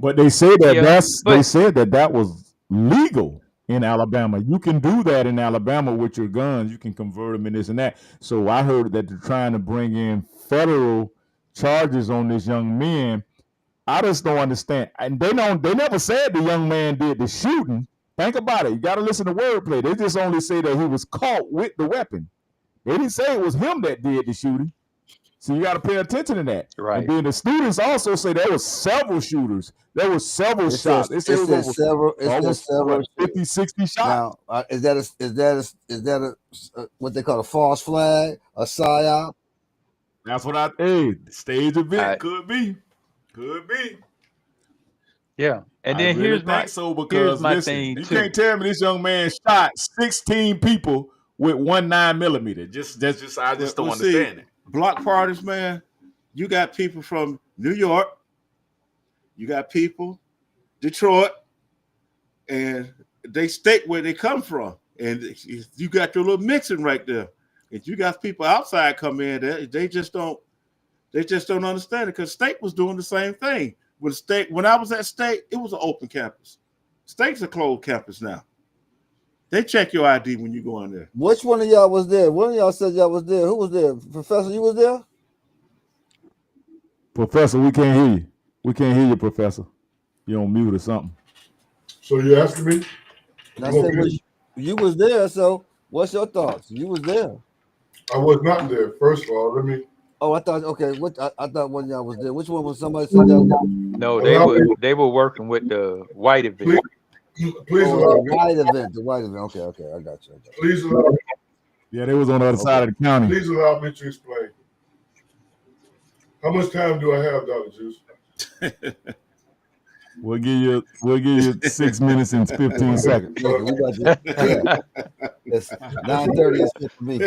But they say that they said that was legal in Alabama. You can do that in Alabama with your guns. You can convert them in this and that. So I heard that they're trying to bring in federal charges on this young man. I just don't understand. And they never said the young man did the shooting. Think about it. You got to listen to wordplay. They just only say that he was caught with the weapon. They didn't say it was him that did the shooting. So you got to pay attention to that. Right. And then the students also say there was several shooters. There was several shots. They said several 50, 60 shots. Now, is that what they call a false flag, a psyop? That's what stage event could be. Could be. Yeah. And then here's my thing. You can't tell me this young man shot 16 people with 9mm. I just don't understand it. Block parties, man. You got people from New York, you got people Detroit, and they state where they come from. And you got your little mixing right there. If you got people outside come in, they just don't understand it, because State was doing the same thing. When I was at State, it was an open campus. State's a closed campus now. They check your ID when you go in there. Which one of y'all was there? One of y'all said y'all was there. Who was there? Professor, you was there? Professor, we can't hear you. We can't hear you, Professor. You on mute or something. So you asking me? And I said, well, you was there, so what's your thoughts? You was there. I was not there. First of all, let me. Oh, I thought, okay, I thought one of y'all was there. Which one was somebody said y'all was? No, they were working with the white event. Please allow me. The white event. Okay, I got you. Please allow me. Yeah, they was on the other side of the county. Please allow me to explain. How much time do I have, Dr. Juice? We'll give you 6 minutes and 15 seconds. Yeah, we got this. Yeah. It's 9:30 is good for me.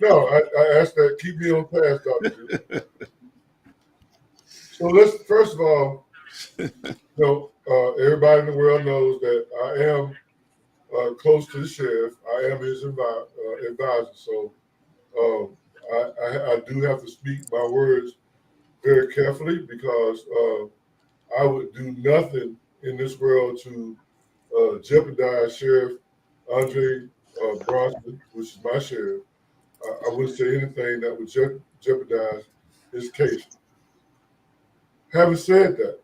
No, I asked that. Keep me on task, Dr. Juice. So let's first of all, everybody in the world knows that I am close to the sheriff. I am his advisor. So I do have to speak my words very carefully, because I would do nothing in this world to jeopardize Sheriff Andre Bronson, which is my sheriff. I wouldn't say anything that would jeopardize his case. Having said that,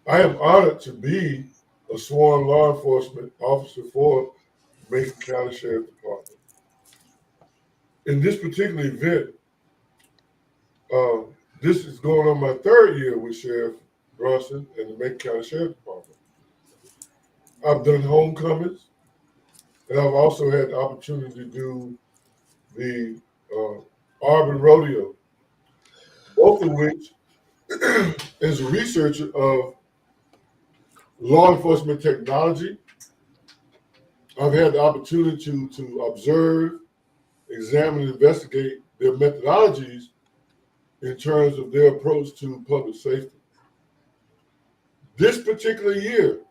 I am honored to be a sworn law enforcement officer for Macon County Sheriff Department. In this particular event, this is going on my 3rd year with Sheriff Bronson and the Macon County Sheriff Department. I've done homecomings, and I've also had the opportunity to do the Auburn Rodeo, both of which, as a researcher of law enforcement technology, I've had the opportunity to observe, examine, and investigate their methodologies in terms of their approach to public safety. This particular year,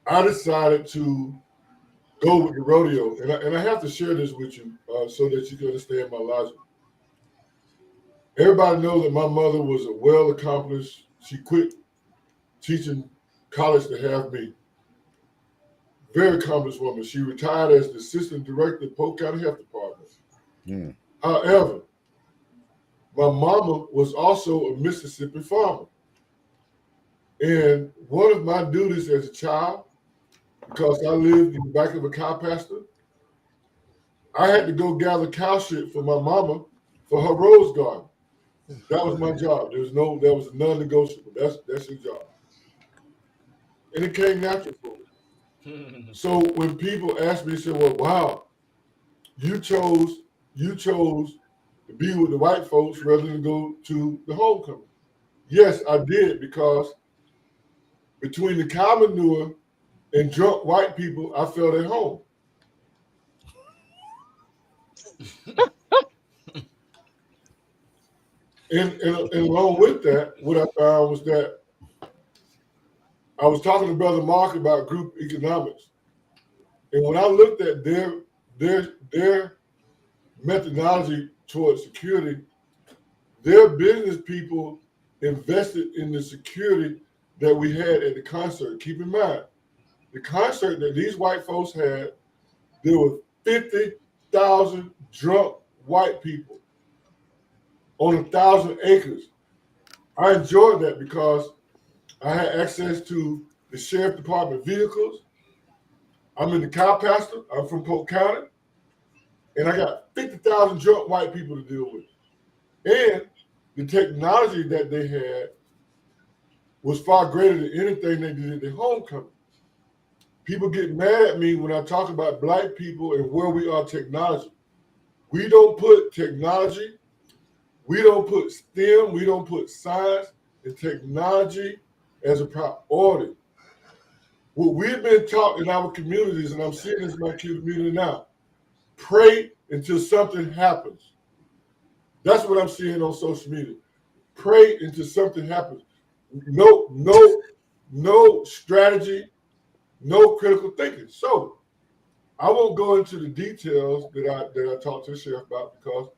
I decided to go with the rodeo, and I have to share this with you so that you can understand my logic. Everybody knows that my mother was a well-accomplished. She quit teaching college to have me. Very accomplished woman. She retired as the assistant director of Polk County Health Department. Yeah. However, my mama was also a Mississippi farmer. And one of my duties as a child, because I lived in the back of a cow pasture, I had to go gather cow shit for my mama for her rose garden. That was my job. There was a non-negotiable. That's your job. And it came natural for me. So when people ask me, say, well, wow, you chose to be with the white folks rather than go to the homecoming. Yes, I did, because between the cow manure and drunk white people, I felt at home. And along with that, what I found was that I was talking to Brother Mark about group economics. And when I looked at their methodology towards security, their business people invested in the security that we had at the concert. Keep in mind, the concert that these white folks had, there were 50,000 drunk white people on 1,000 acres. I enjoyed that because I had access to the sheriff department vehicles. I'm in the cow pasture. I'm from Polk County. And I got 50,000 drunk white people to deal with. And the technology that they had was far greater than anything they did at their homecoming. People get mad at me when I talk about black people and where we are technology. We don't put technology, we don't put STEM, we don't put science and technology as a priority. What we've been taught in our communities, and I'm seeing this in my community now, pray until something happens. That's what I'm seeing on social media. Pray until something happens. No no strategy, no critical thinking. So I won't go into the details that I talked to the sheriff about because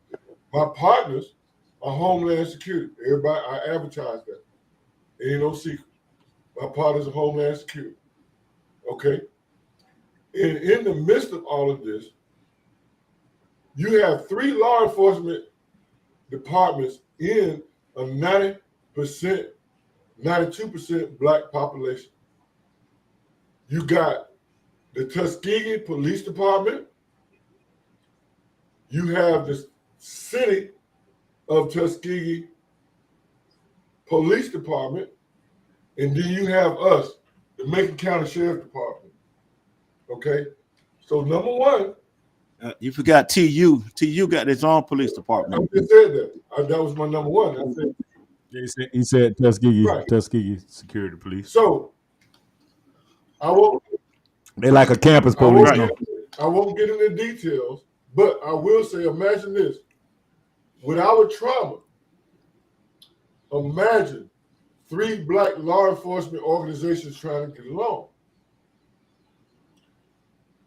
my partners are Homeland Security. Everybody, I advertise that. Ain't no secret. My partners are Homeland Security. Okay? And in the midst of all of this, you have 3 law enforcement departments in a 90%, 92% Black population. You got the Tuskegee Police Department. You have the City of Tuskegee Police Department. And then you have us, the Macon County Sheriff Department. Okay? So number one. You forgot TU. TU got its own police department. I just said that. That was my number one. I said, he said Tuskegee, right. Tuskegee Security Police. So I won't. They like a campus police. I won't get into details, but I will say, imagine this. With our trauma, imagine 3 Black law enforcement organizations trying to get along.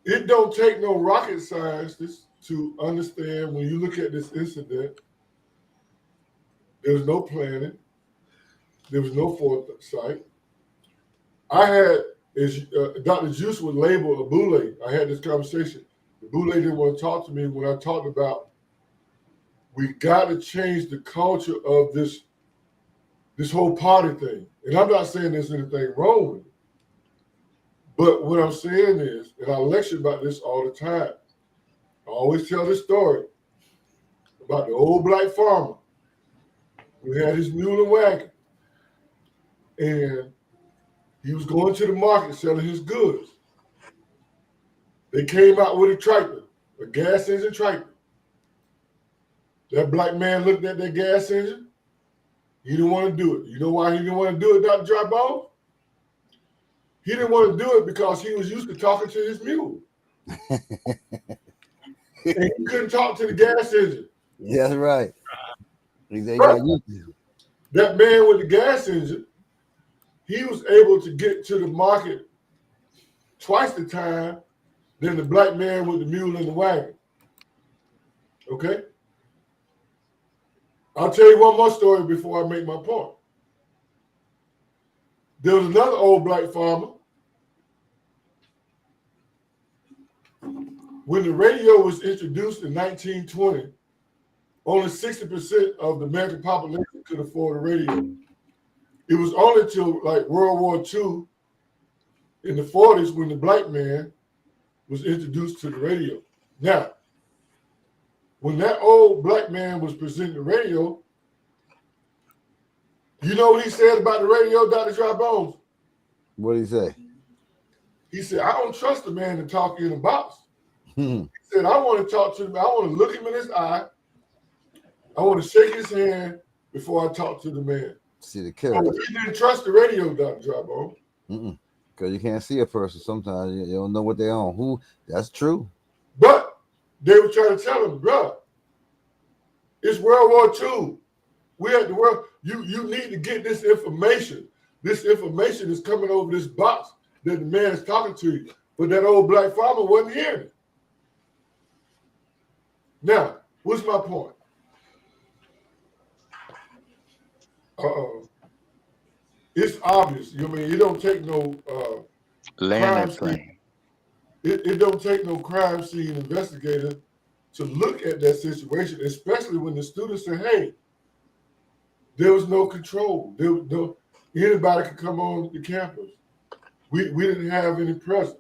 It don't take no rocket scientists to understand when you look at this incident, there was no planning. There was no foresight. I had, as Dr. Juice would label a boule. I had this conversation. The boule didn't want to talk to me when I talked about we got to change the culture of this whole party thing. And I'm not saying there's anything wrong with it. But what I'm saying is, and I lecture about this all the time, I always tell this story about the old Black farmer who had his mule and wagon. And he was going to the market selling his goods. They came out with a tractor, a gas engine tractor. That Black man looked at that gas engine. He didn't want to do it. You know why he didn't want to do it, Dr. Dry Bones? He didn't want to do it because he was used to talking to his mule. And he couldn't talk to the gas engine. Yeah, that's right. That man with the gas engine, he was able to get to the market twice the time than the Black man with the mule and the wagon. Okay? I'll tell you one more story before I make my point. There was another old Black farmer. When the radio was introduced in 1920, only 60% of the American population could afford a radio. It was only till like World War II in the 40s when the Black man was introduced to the radio. Now, when that old Black man was presenting the radio, you know what he said about the radio, Dr. Dry Bones? What did he say? He said, I don't trust the man to talk in a box. Hmm. He said, I want to talk to him. I want to look him in his eye. I want to shake his hand before I talk to the man. See the character. He didn't trust the radio, Dr. Dry Bones. Because you can't see a person sometimes. You don't know what they're on. Who? That's true. But they were trying to tell him, bro, it's World War II. We're at the world. You need to get this information. This information is coming over this box that the man is talking to you. But that old Black farmer wasn't hearing it. Now, what's my point? It's obvious. You mean it don't take no crime scene. It don't take no crime scene investigator to look at that situation, especially when the students say, "Hey, there was no control. Anybody could come on the campus. We didn't have any presence."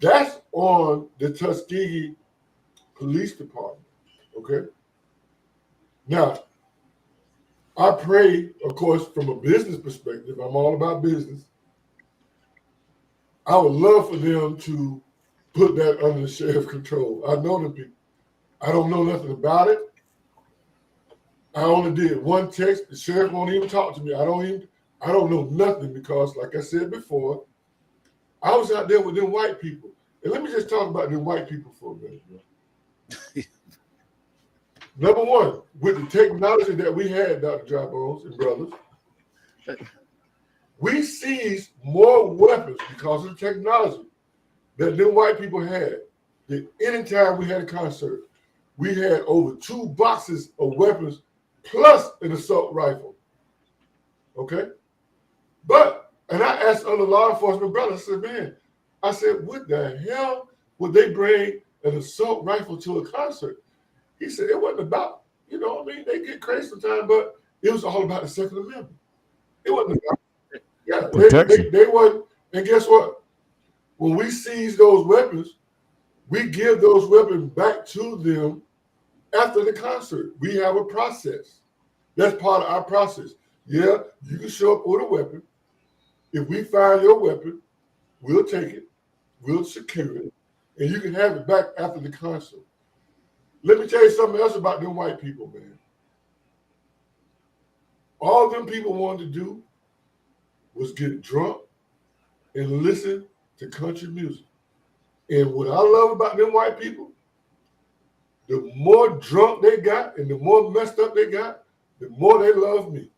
That's on the Tuskegee Police Department. Okay. Now, I pray, of course, from a business perspective. I'm all about business. I would love for them to put that under the sheriff's control. I know the people. I don't know nothing about it. I only did one text. The sheriff won't even talk to me. I don't know nothing because, like I said before, I was out there with them white people. And let me just talk about them white people for a minute. Bro. Number one, with the technology that we had, Dr. Dry Bones and brothers, We seized more weapons because of the technology that them white people had. That anytime we had a concert, we had over 2 boxes of weapons plus an assault rifle. Okay? And I asked other law enforcement brothers, I said, what the hell would they bring an assault rifle to a concert? He said, it wasn't about, you know what I mean? They get crazy sometimes, but it was all about the Second Amendment. It wasn't about, they wasn't, and guess what? When we seize those weapons, we give those weapons back to them after the concert. We have a process. That's part of our process. Yeah, you can show up with a weapon. If we find your weapon, we'll take it, we'll secure it, and you can have it back after the concert. Let me tell you something else about them white people, man. All them people wanted to do was get drunk and listen to country music. And what I love about them white people, the more drunk they got and the more messed up they got, the more they love me.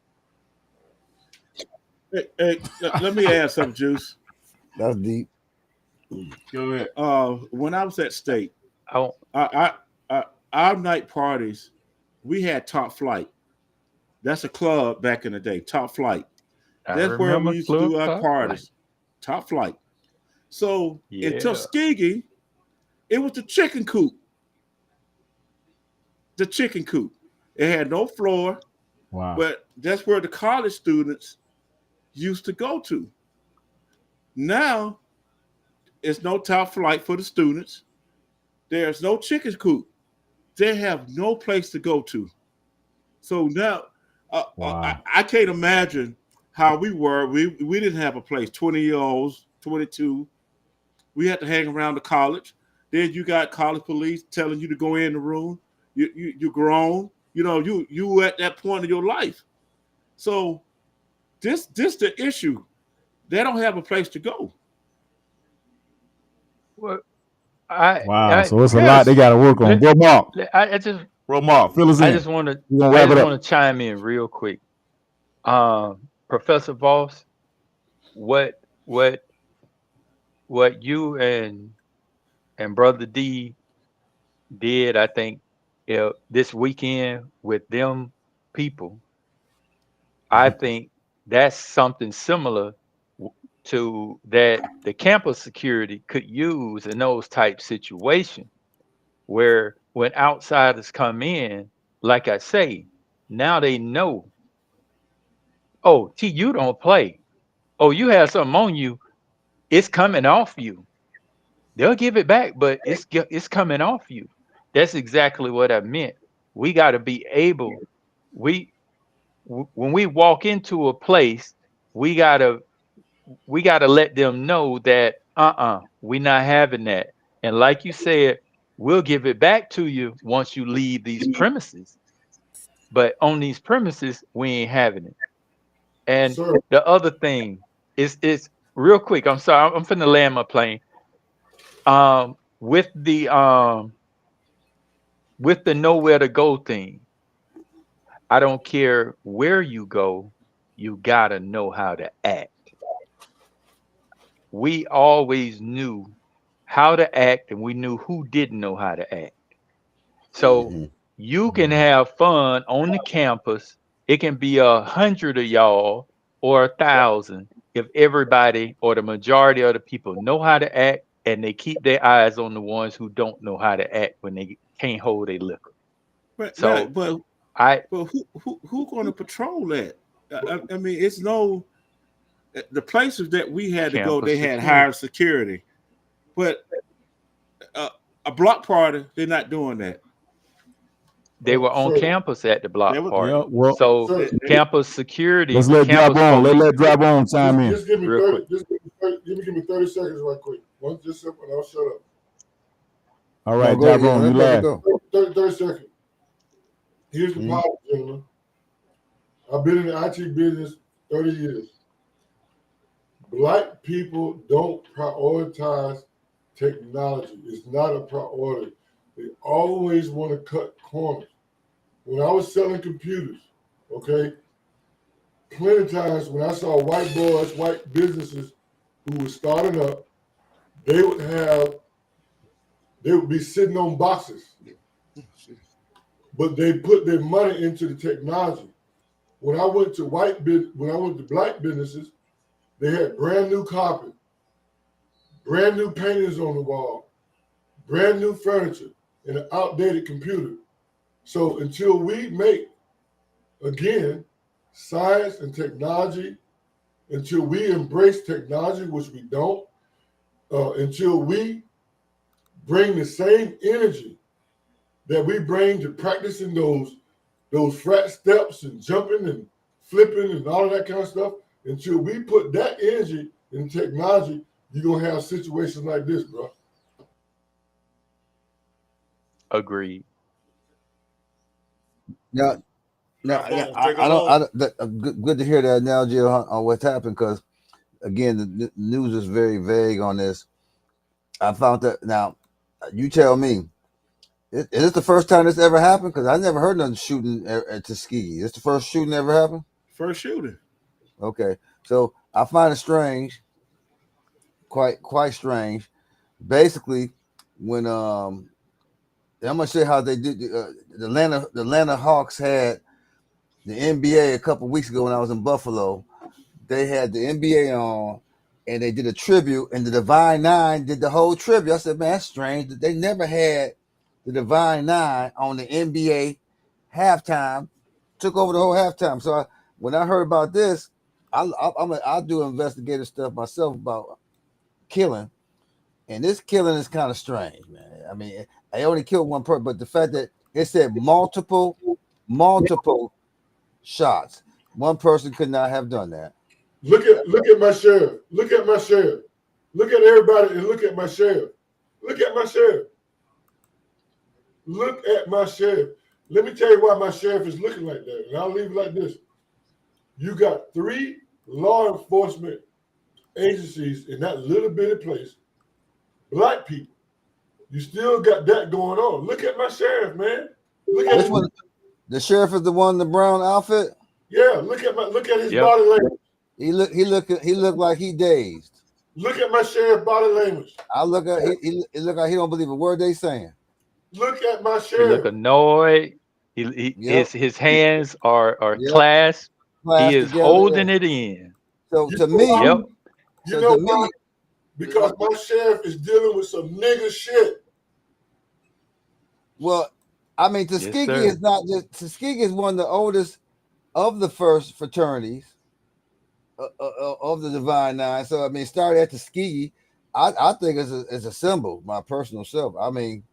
Hey, let me add something, Juice. That's deep. Go ahead. When I was at State, our night parties, we had Top Flight. That's a club back in the day, Top Flight. That's where we used to do our parties. Top Flight. So in Tuskegee, it was the chicken coop. The chicken coop. It had no floor. Wow. But that's where the college students used to go to. Now, it's no Top Flight for the students. There's no chicken coop. They have no place to go to. So now, I can't imagine how we were. We didn't have a place. 20-year-olds, 22. We had to hang around the college. Then you got college police telling you to go in the room. You're grown. You know, you at that point of your life. So this the issue. They don't have a place to go. Well, so it's a lot they got to work on. Bro, Mark. Mark, fill us in. I just want to chime in real quick. Professor Voss, what you and Brother D did, I think, this weekend with them people, I think that's something similar to that the campus security could use in those type situations where when outsiders come in, like I say, now they know, oh, you don't play. Oh, you have something on you. It's coming off you. They'll give it back, but it's coming off you. That's exactly what I meant. We got to be able, when we walk into a place, we gotta let them know that we're not having that. And like you said, we'll give it back to you once you leave these premises. But on these premises, we ain't having it. And the other thing is real quick. I'm sorry, I'm finna land my plane. With the nowhere to go thing, I don't care where you go, you gotta know how to act. We always knew how to act, and we knew who didn't know how to act. So you can have fun on the campus. It can be 100 of y'all or 1,000 if everybody or the majority of the people know how to act, and they keep their eyes on the ones who don't know how to act when they can't hold their liquor. But who going to patrol that? I mean, it's no. The places that we had to go, they had higher security, but a block party, they're not doing that. They were on campus at the block party. Yeah, well, so campus security. Let's let Drop On. Let Drop On chime in. Just give me 30 seconds right quick. One just simple, and I'll shut up. All right, Drop On, you last. 30 seconds. Here's the problem, gentlemen. I've been in the IT business 30 years. Black people don't prioritize technology. It's not a priority. They always want to cut corners. When I was selling computers, okay, plenty of times when I saw white boys, white businesses who were starting up, they would be sitting on boxes, but they put their money into the technology. When I went to black businesses, they had brand new carpet, brand new paintings on the wall, brand new furniture, and an outdated computer. So until we make, again, science and technology, until we embrace technology, which we don't, until we bring the same energy that we bring to practicing those frat steps and jumping and flipping and all of that kind of stuff, until we put that energy in technology, you're going to have situations like this, bro. Agreed. Yeah. No, good to hear that analogy on what's happened, because again, the news is very vague on this. I found that now. You tell me, is this the first time this ever happened? Because I never heard nothing shooting at Tuskegee. Is this the first shooting ever happened? First shooting. Okay, so I find it strange, quite strange. Basically, when I'm gonna show you how they did. The Atlanta Hawks had the NBA a couple weeks ago when I was in Buffalo. They had the NBA on, and they did a tribute, and the Divine Nine did the whole tribute. I said, man, that's strange. They never had the Divine Nine on the NBA halftime, took over the whole halftime. So when I heard about this, I'll do investigative stuff myself about killing. And this killing is kind of strange, man. I mean, I only killed one person, but the fact that it said multiple shots, one person could not have done that. Look at my sheriff. Look at my sheriff. Look at everybody and look at my sheriff. Look at my sheriff. Look at my sheriff. Let me tell you why my sheriff is looking like that. And I'll leave it like this. You got 3 law enforcement agencies in that little bitty place. Black people. You still got that going on. Look at my sheriff, man. Look at one. The sheriff is the one in the brown outfit? Yeah, look at his body language. He looked like he dazed. Look at my sheriff body language. I look at he look like he don't believe a word they saying. Look at my He sheriff. look annoyed. His hands are clasped. He is together, holding it in. So to me, You know why? Because my sheriff is dealing with some nigga shit. Well, I mean, Tuskegee is not just Tuskegee is one of the oldest of the first fraternities of the Divine Nine. So I mean, started at Tuskegee. I think it's a symbol, my personal self. I mean,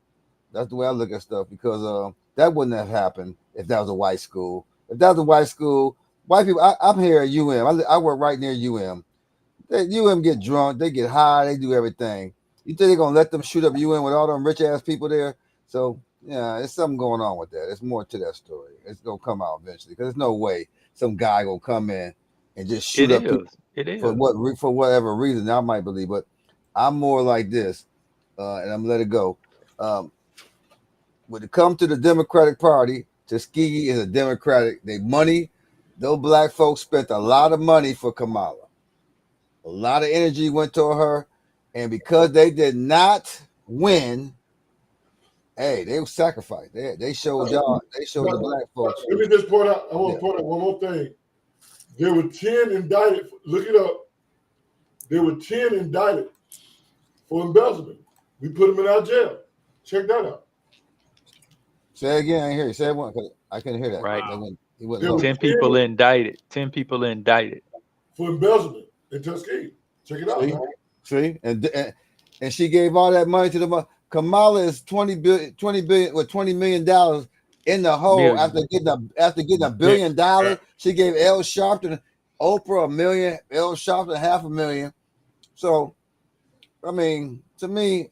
that's the way I look at stuff, because that wouldn't have happened if that was a white school. If that was a white school, white people. I'm here at UM. I work right near UM. UM get drunk, they get high, they do everything. You think they're gonna let them shoot up UM with all them rich ass people there? So yeah, there's something going on with that. There's more to that story. It's gonna come out eventually, because there's no way some guy gonna come in and just shoot up people for whatever reason. I might believe, but I'm more like this, and I'm gonna let it go. When it comes to the Democratic Party, Tuskegee is a Democratic. Those black folks spent a lot of money for Kamala. A lot of energy went to her, and because they did not win, hey, they were sacrificed. They showed y'all. They showed the black folks. Let me just point out. I want to point out one more thing. There were 10 indicted. Look it up. There were 10 indicted for embezzlement. We put them in our jail. Check that out. Say it again. I hear you. Say it one. I couldn't hear that. Right. He wasn't 10 people indicted. 10 people indicted for embezzlement in Tuskegee. Check it out. See? And she gave all that money to the Kamala is $20 million in the hole after getting $1 billion. She gave Al Sharpton, Oprah $1 million, Al Sharpton $500,000. So, I mean, to me,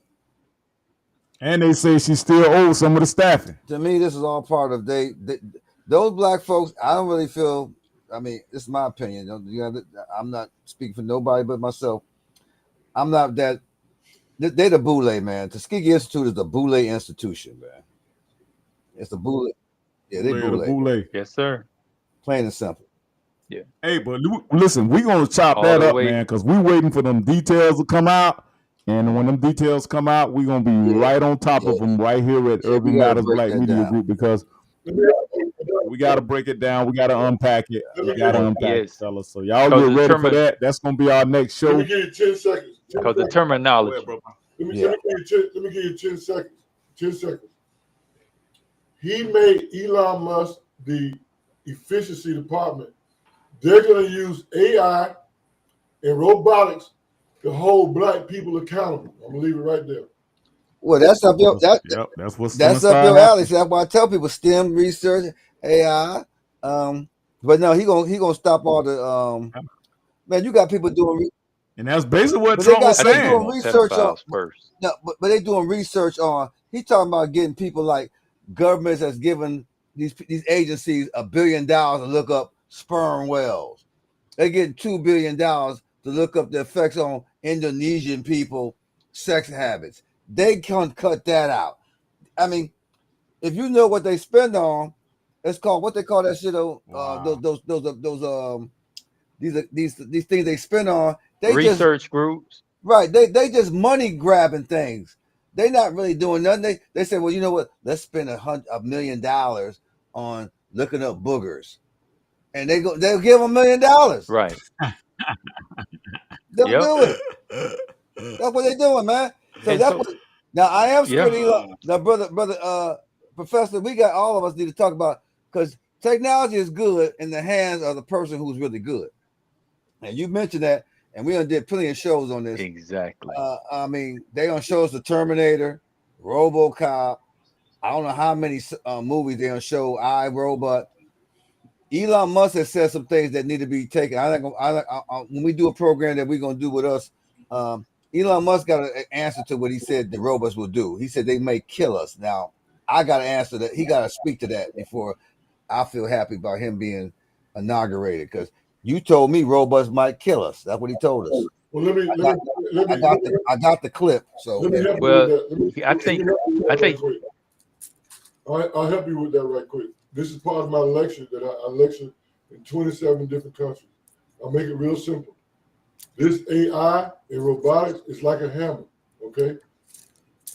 and they say she still owes some of the staffing. To me, this is all part of those black folks. I don't really feel. I mean, this is my opinion. I'm not speaking for nobody but myself. I'm not that. They're the Boule, man. Tuskegee Institute is the Boule institution, man. It's the Boule. Yeah, they're Boule. Yes, sir. Plain and simple. Yeah. Hey, but listen, we're gonna chop All that the up, way. man, because we're waiting for them details to come out. And when them details come out, we're gonna be right on top of them right here at Yeah, Urban we gotta Matters break Black that Media down. Group, because we gotta break it down. We gotta unpack it. We gotta unpack it, Yes. fellas. So y'all Because get the ready for termi- that. That's gonna be our next Let me show. give you 10 seconds. 10 Because the seconds. terminology. Let me give you 10 seconds. 10 seconds. He made Elon Musk the efficiency department. They're going to use AI and robotics to hold black people accountable. I'm going to leave it right there. Well, that's up your That's what's that's gonna up your start alley. So that's why I tell people STEM research, AI. But no, he gonna stop all the man. You got people doing, and that's basically what but Trump was they saying. doing research on first. no, but they doing research on. He talking about getting people like governments that's giving these agencies $1 billion to look up sperm whales. They getting $2 billion to look up the effects on Indonesian people sex habits. They can't cut that out. I mean, if you know what they spend on, it's called what they call that shit. These things they spend on. They Research groups. Right. They just money grabbing things. They're not really doing nothing. They say, well, you know what? Let's spend $1 million on looking up boogers, and they'll give $1 million. Right. They'll do it. That's what they're doing, man. So And that's so- what. Now I am scared. Yeah. Elon. Now, brother, Professor, we got all of us need to talk about, because technology is good in the hands of the person who's really good. And you mentioned that, and we done did plenty of shows on this. Exactly. I mean, they gonna show us the Terminator, RoboCop. I don't know how many movies they gonna show. iRobot. Elon Musk has said some things that need to be taken. When we do a program that we're gonna do with us, Elon Musk got an answer to what he said the robots will do. He said they may kill us. Now, I got to answer that. He got to speak to that before I feel happy about him being inaugurated, because you told me robots might kill us. That's what he told us. Well, I got the clip. So let me help you Well, with that. I think I'll help you with that right quick. This is part of my lecture that I lecture in 27 different countries. I'll make it real simple. This AI and robotics is like a hammer, okay?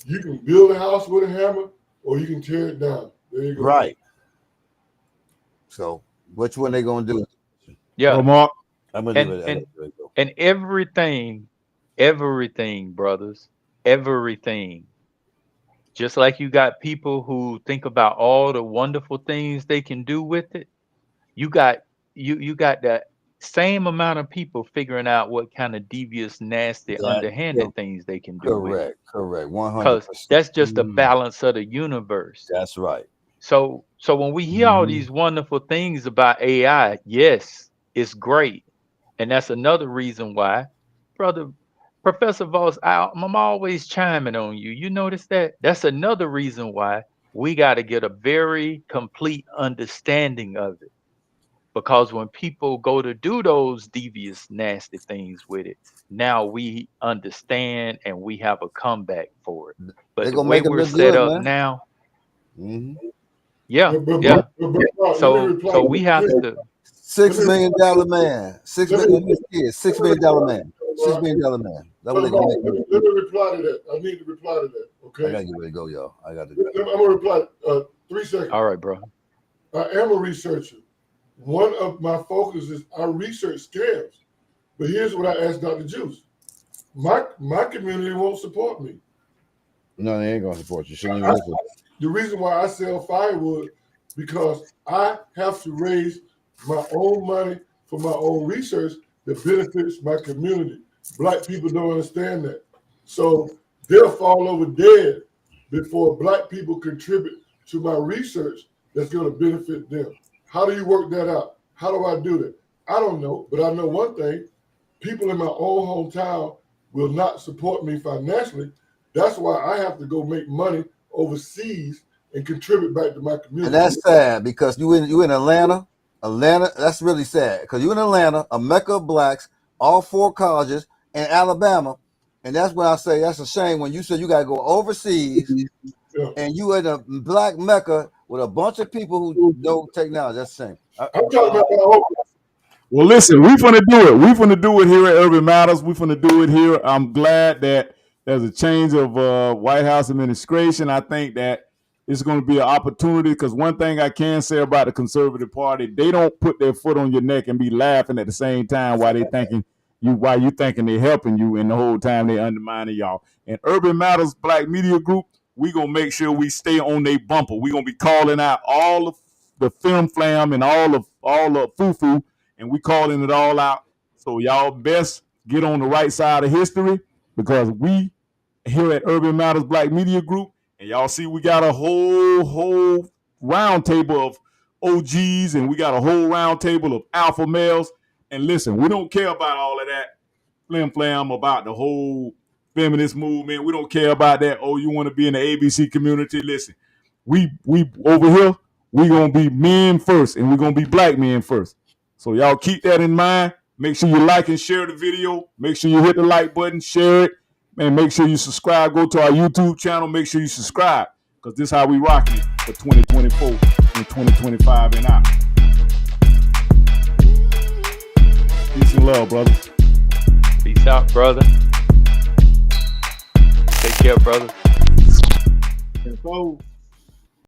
You can build a house with a hammer, or you can tear it down. There you go. Right. So which one they gonna do? Yeah. Mark. I'm gonna leave it. And everything, brothers, everything. Just like you got people who think about all the wonderful things they can do with it, you got that same amount of people figuring out what kind of devious, nasty, underhanded things they can do with it. Correct. 100%. Because that's just the balance of the universe. That's right. So when we hear all these wonderful things about AI, yes, it's great. And that's another reason why, brother, Professor Voss, I'm always chiming on you. You notice that? That's another reason why we got to get a very complete understanding of it. Because when people go to do those devious, nasty things with it, now we understand and we have a comeback for it. But the way we're set up now, yeah. So we have to. $6 million man. $6 million. $6 million man. $6 million man. That's what they gonna make. Let me reply to that. I need to reply to that. Okay. I gotta get ready to go, y'all. I got to. I'm gonna reply. 3 seconds. All right, bro. I am a researcher. One of my focus is I research scams. But here's what I asked Dr. Juice. My community won't support me. No, they ain't gonna support you. Shouldn't even listen. The reason why I sell firewood, because I have to raise my own money for my own research that benefits my community. Black people don't understand that. So they'll fall over dead before black people contribute to my research that's going to benefit them. How do you work that out? How do I do that? I don't know, but I know one thing. People in my own hometown will not support me financially. That's why I have to go make money overseas and contribute back to my community. And that's sad, because you in Atlanta. Atlanta, that's really sad, because you in Atlanta, a mecca of blacks, all 4 colleges, and Alabama. And that's when I say that's a shame when you said you got to go overseas and you in a black mecca with a bunch of people who know technology. That's a shame. I'm talking about my own. Well, listen, we finna do it. We finna do it here at Urban Matters. We finna do it here. I'm glad that there's a change of White House administration. I think that it's going to be an opportunity, because one thing I can say about the Conservative Party, they don't put their foot on your neck and be laughing at the same time while you thinking they're helping you, and the whole time they undermining y'all. And Urban Matters Black Media Group, we gonna make sure we stay on their bumper. We gonna be calling out all of the film flam and all the foo-foo, and we calling it all out. So y'all best get on the right side of history, because we here at Urban Matters Black Media Group, and y'all see we got a whole round table of OGs, and we got a whole round table of alpha males. And listen, we don't care about all of that flim-flam about the whole feminist movement. We don't care about that. Oh, you want to be in the ABC community? Listen, we over here, we gonna be men first, and we're gonna be black men first. So y'all keep that in mind. Make sure you like and share the video. Make sure you hit the like button, share it, and make sure you subscribe. Go to our YouTube channel. Make sure you subscribe, because this is how we rock it for 2024 and 2025 and out. Peace and love, brothers. Peace out, brother. Take care, brother. So